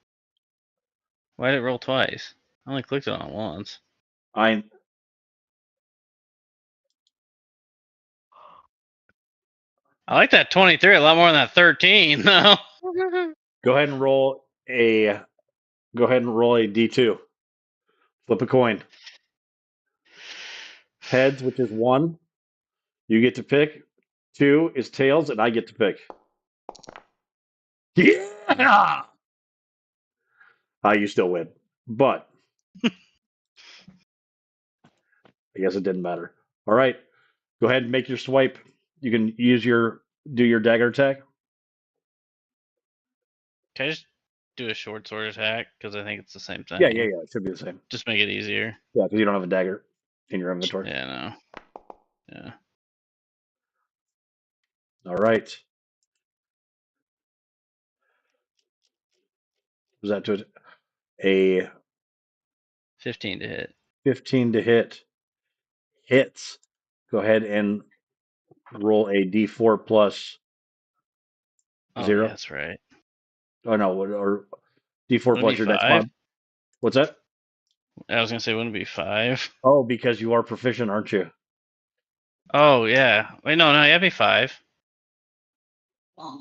Why did it roll twice? I only clicked it on it once. I I like that 23 a lot more than that 13, though. go ahead and roll a d2. Flip a coin. Heads, which is 1, you get to pick. 2 is tails, and I get to pick. Yeah. You still win, but I guess it didn't matter. All right, go ahead and make your swipe. You can do your dagger attack. Can I just do a short sword attack? Because I think it's the same thing. Yeah. It should be the same. Just make it easier. Yeah, because you don't have a dagger in your inventory. Yeah, no. Yeah. All right. Was that to a 15 to hit. 15 to hit? Hits. Go ahead and roll a d4 plus Oh, 0. yeah, that's right. Oh no, or d4 Wouldn't it plus be your dex 5? mod. What's that? I was going to say, wouldn't it be 5? Oh, because you are proficient, aren't you? Oh, yeah. Wait, no, it'd be 5.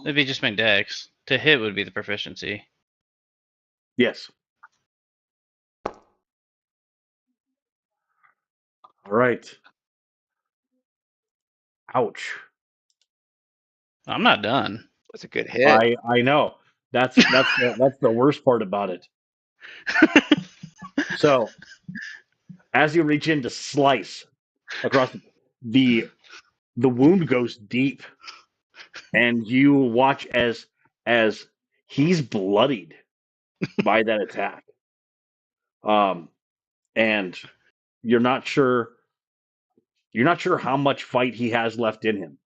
It'd be just my dex. To hit would be the proficiency. Yes. All right. Ouch. I'm not done. That's a good hit. I know. That's the worst part about it. So, as you reach in to slice across the wound goes deep, and you watch as he's bloodied by that attack. And you're not sure how much fight he has left in him,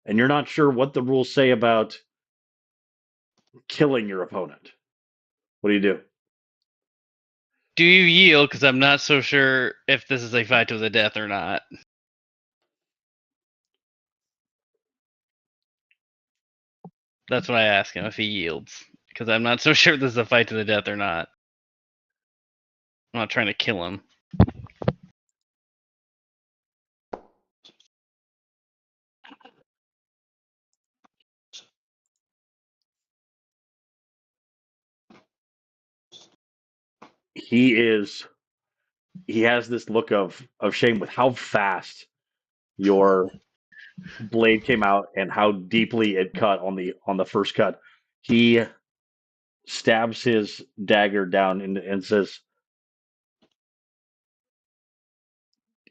and you're not sure what the rules say about killing your opponent. What do you do? Do you yield? Because I'm not so sure if this is a fight to the death or not. That's what I ask him, if he yields. Because I'm not so sure if this is a fight to the death or not. I'm not trying to kill him. He has this look of shame with how fast your blade came out and how deeply it cut on the first cut. He stabs his dagger down and says,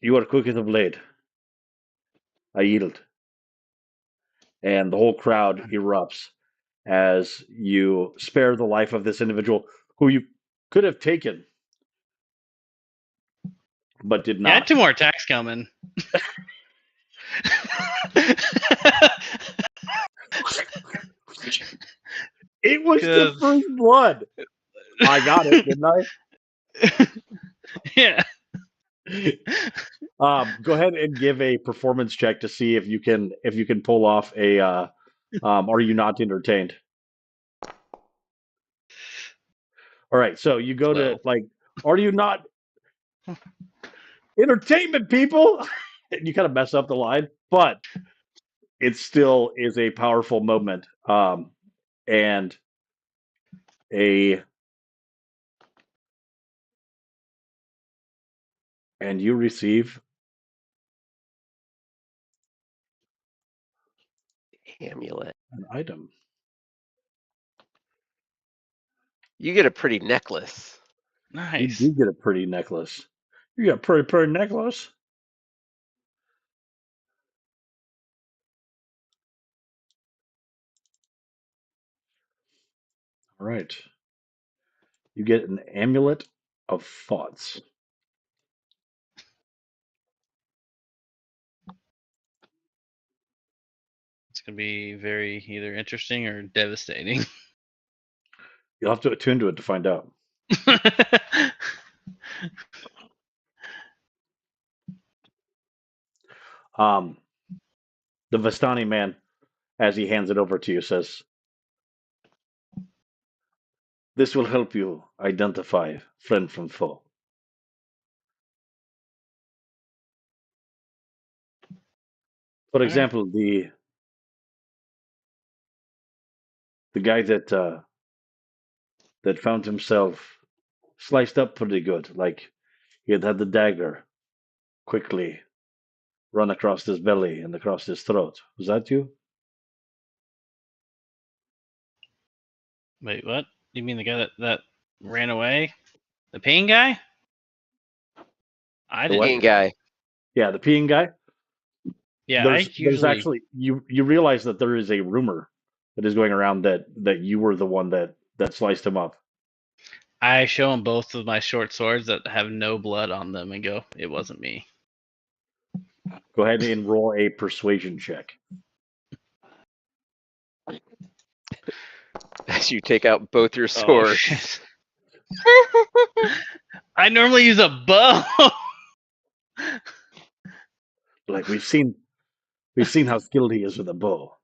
"You are quick as a blade. I yield." And the whole crowd erupts as you spare the life of this individual who you could have taken but did Yeah, I had not. 2 more attacks coming. It was the 'Cause- first blood. I got it, didn't yeah. I? Go ahead and give a performance check to see if you can pull off a. Are you not entertained? All right, so you go to 12. are you not entertainment, people? And you kind of mess up the line, but it still is a powerful moment. And a and you receive Amulet. an item. You get a pretty necklace. You Nice. do get a pretty necklace. You got a pretty necklace. All right. You get an amulet of thoughts. It's going to be very either interesting or devastating. You'll have to attune to it to find out. Um, the Vistani man, as he hands it over to you, says, "This will help you identify friend from foe. For Alright. example, the guy that found himself sliced up pretty good, like he had the dagger quickly run across his belly and across his throat. Was that you?" Wait, what? You mean the guy that ran away? The pain guy? I The didn't what? Pain do that. guy. Yeah, the peeing guy. Yeah, I There's usually actually you realize that there is a rumor that is going around that you were the one that sliced him up. I show him both of my short swords that have no blood on them and go, "It wasn't me." Go ahead and roll a persuasion check. As you take out both your Oh swords. shit! I normally use a bow. Like we've seen how skilled he is with a bow,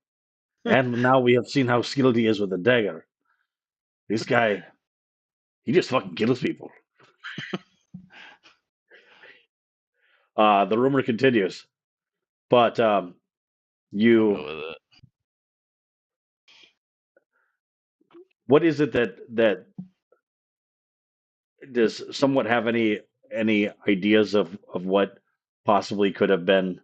and now we have seen how skilled he is with a dagger. This guy, he just fucking kills people. The rumor continues, but I'll you, go with it. what is it that does somewhat have any ideas of what possibly could have been,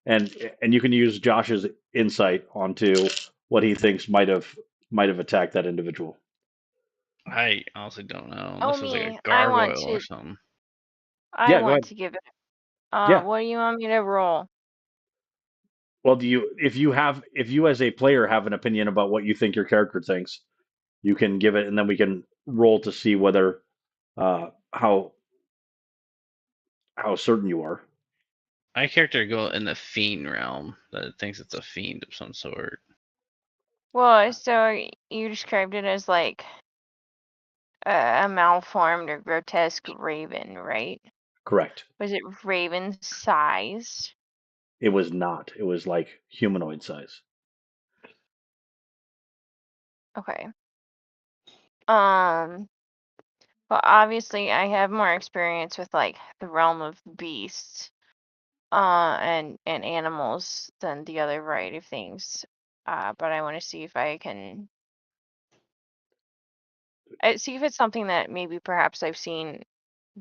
and you can use Josh's insight onto what he thinks might have attacked that individual. I honestly don't know. Oh, This was like a me. I want gargoyle or to. something. I Yeah, go want ahead. to give it. Yeah, What do you want me to roll? Well, if you as a player have an opinion about what you think your character thinks, you can give it, and then we can roll to see whether how certain you are. My character go in the fiend realm that it thinks it's a fiend of some sort. Well, so you described it as like a malformed or grotesque raven, right? Correct. Was it raven sized? It was not. It was like humanoid size. Okay. Well, obviously I have more experience with like the realm of beasts, and animals than the other variety of things. But I want to see if I can see if it's something that maybe perhaps I've seen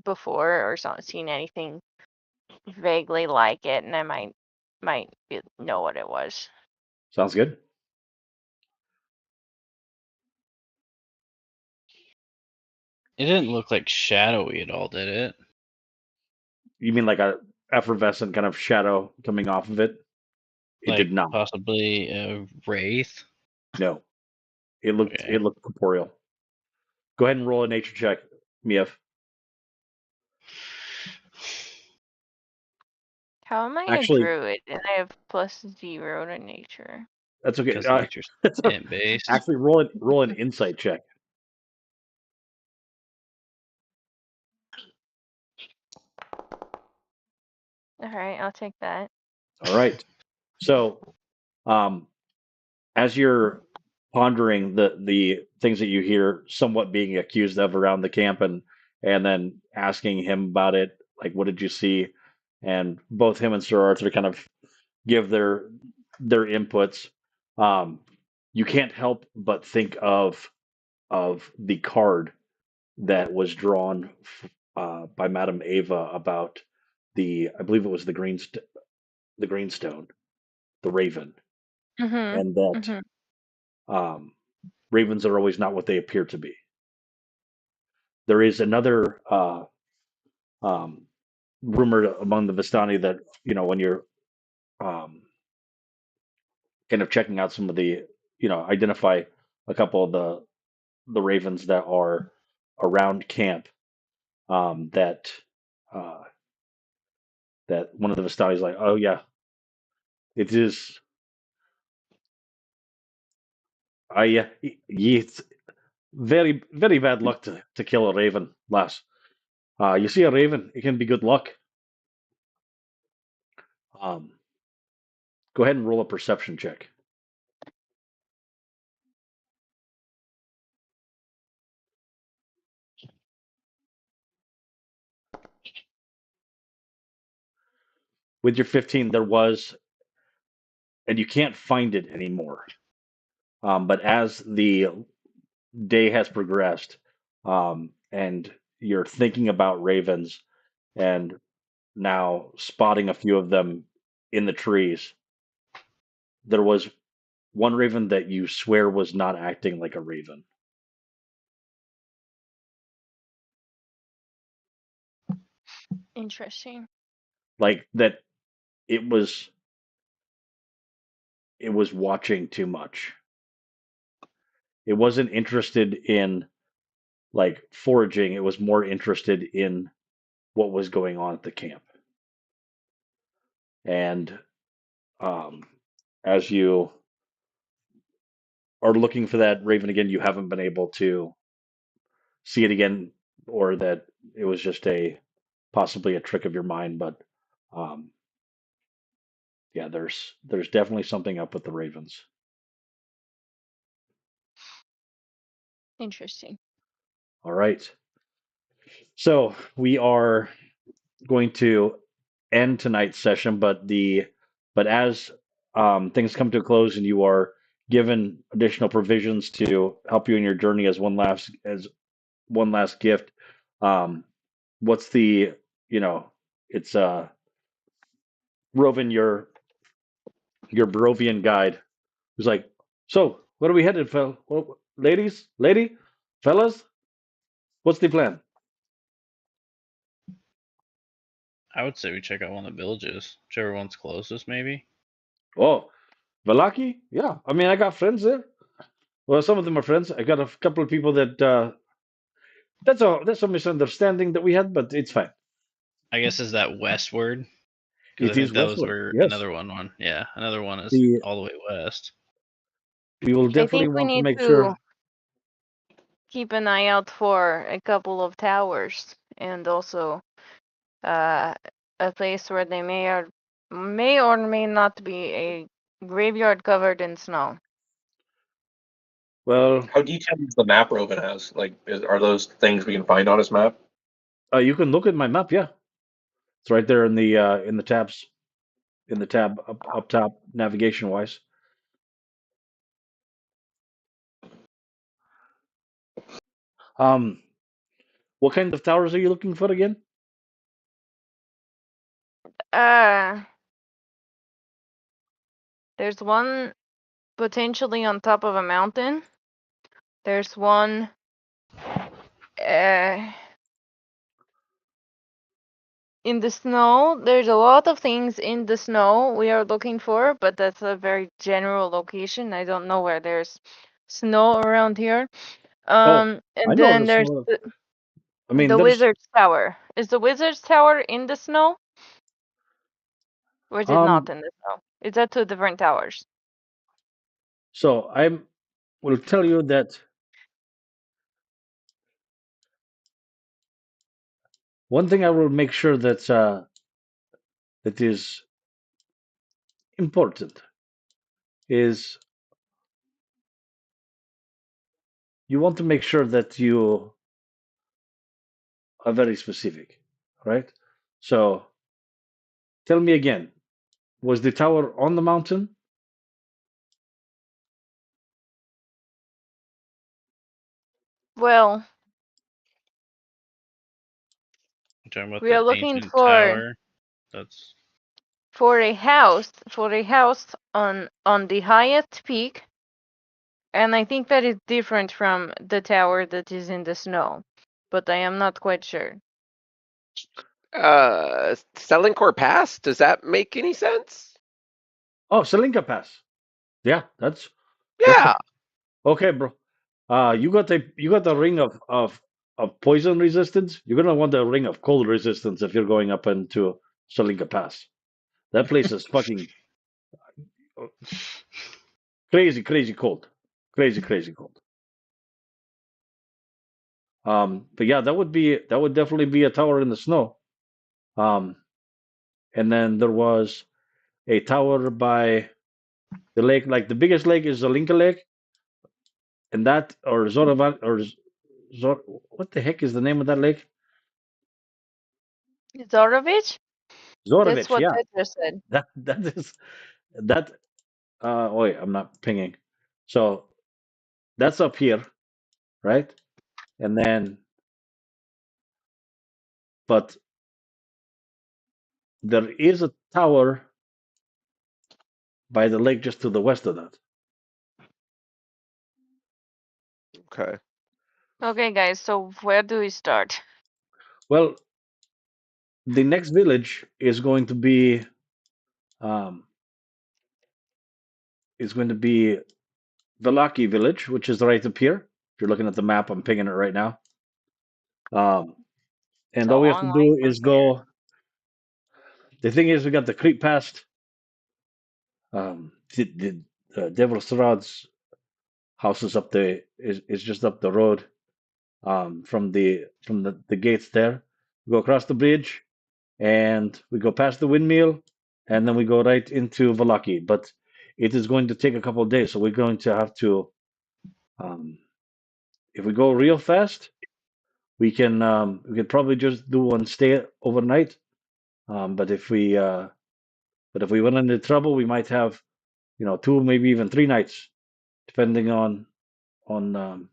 before or seen anything vaguely like it, and I might know what it was. Sounds good. It didn't look like shadowy at all, did it? You mean like a effervescent kind of shadow coming off of it? It Like did not. possibly a wraith? No. It looked Okay. corporeal. Go ahead and roll a nature check, Mief. How am I a Actually, druid and I have +0 to nature? that's okay. Because nature's int based. Actually, roll an insight check. All right, I'll take that. All right. So, um, as you're pondering the things that you hear somewhat being accused of around the camp, and then asking him about it, like what did you see, and both him and Sir Arthur kind of give their inputs, um, you can't help but think of the card that was drawn by Madame Ava about I believe it was the greenstone, the raven, Mhm. and that Mhm. um, ravens are always not what they appear to be. There is another um, rumor among the Vistani that when you're um, kind of checking out some of the identify a couple of the ravens that are around camp, that uh, that one of the Vistani is like, oh yeah, it is. It's very very bad luck to kill a raven, lass. You see a raven, it can be good luck. Um, Go ahead and roll a perception check. With your 15, there was, and you can't find it anymore. But as the day has progressed, and you're thinking about ravens, and now spotting a few of them in the trees, there was one raven that you swear was not acting like a raven. Interesting. Like that it was watching too much. It wasn't interested in like foraging, it was more interested in what was going on at the camp. And um, as you are looking for that raven again, you haven't been able to see it again, or that it was just possibly a trick of your mind. But um, yeah, there's definitely something up with the ravens. Interesting. All right, so we are going to end tonight's session, but as things come to a close and you are given additional provisions to help you in your journey as one last gift, um, what's the it's Rovin, your Barovian guide, who's like, so where are we headed, lady, fellas? What's the plan? I would say we check out one of the villages, whichever one's closest, maybe. Oh, Valaki? Yeah. I mean, I got friends there. Well, some of them are friends. I got a couple of people that that's a misunderstanding that we had, but it's fine. I guess is that westward? Because I It think is those westward. were Yes. another one. Yeah, another one is The all the way west. we will I definitely think we want to need make to sure. keep an eye out for a couple of towers and also uh, a place where they may or may not be a graveyard covered in snow. Well, How detailed is the map Rovan has? Like, are those things we can find on his map? you can look at my map. Yeah, it's right there in the tabs in the tab up top navigation wise. Um, what kind of towers are you looking for again? Uh, there's one potentially on top of a mountain. There's one uh, in the snow. There's a lot of things in the snow we are looking for, but that's a very general location. I don't know where there's snow around here. Oh, I And know then this. there's I mean, the there's Wizard's Tower. Is the Wizard's Tower in the snow? Or is it not um. in the snow? Is that two different towers? So I will tell you that one thing I will make sure that is important is you want to make sure that you are very specific, right? So tell me again, was the tower on the mountain? Well, You're talking about we are the looking ancient tower. That's for a house on the highest peak, and I think that is different from the tower that is in the snow, but I am not quite sure. Selinkor Pass. Does that make any sense? Oh, Selinka Pass. Yeah, that's Yeah. okay, bro. You got the ring of poison resistance. You're gonna want the ring of cold resistance if you're going up into Selinka Pass. That place is fucking crazy, crazy cold. Crazy, crazy cold. But yeah, that would definitely be a tower in the snow. Um, and then there was a tower by the lake. Like the biggest lake is the Linka Lake, and that or Zoravan or Zor. What the heck is the name of that lake? Zarovich? That's Zorovich. what Yeah, Petra said. that is that. Oh, wait, I'm not pinging. So that's up here, right? And then, but there is a tower by the lake just to the west of that. Okay. Okay, guys, so where do we start? Well, the next village is going to be um, Velaki village, which is right up here. If you're looking at the map, I'm pinging it right now. Um, It's and a all we have to long way do from is here. go. The thing is, we got the creep past the Devil Strahd's house is up there. Is just up the road from the gates there. We go across the bridge and we go past the windmill, and then we go right into Valaki. But it is going to take a couple of days, so we're going to have to. Um, if we go real fast, we could probably just do one stay overnight. But if we run into trouble, we might have two, maybe even 3 nights, depending on um,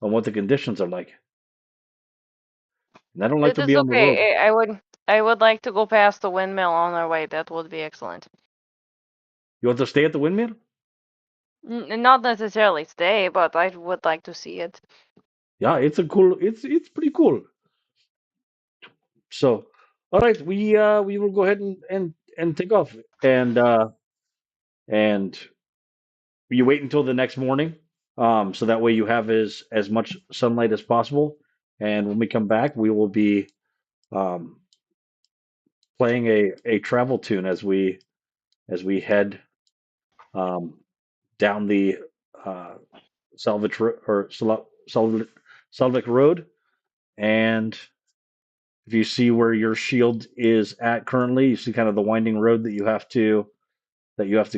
on what the conditions are like. And I don't like It to is be on the road. okay. I would like to go past the windmill on our way. That would be excellent. You want to stay at the windmill? Not necessarily stay, but I would like to see it. Yeah, it's pretty cool. So, all right, we will go ahead and take off. And and you wait until the next morning, so that way you have as much sunlight as possible. And when we come back, we will be um, playing a travel tune as we head um, down the uh, Salvage or Salvic Road. And if you see where your shield is at currently, you see kind of the winding road that you have to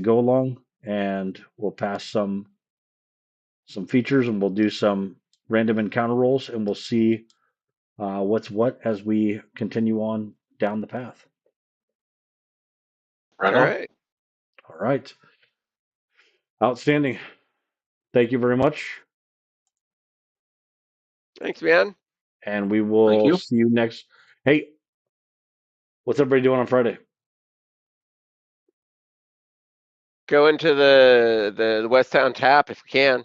go along, and we'll pass some features, and we'll do some random encounter rolls, and we'll see what's what as we continue on down the path. Right All on. right. All right. Outstanding. Thank you very much. Thanks, man. And we Thank will you. see you next. Hey, what's everybody doing on Friday? Go into the West Town Tap if you can.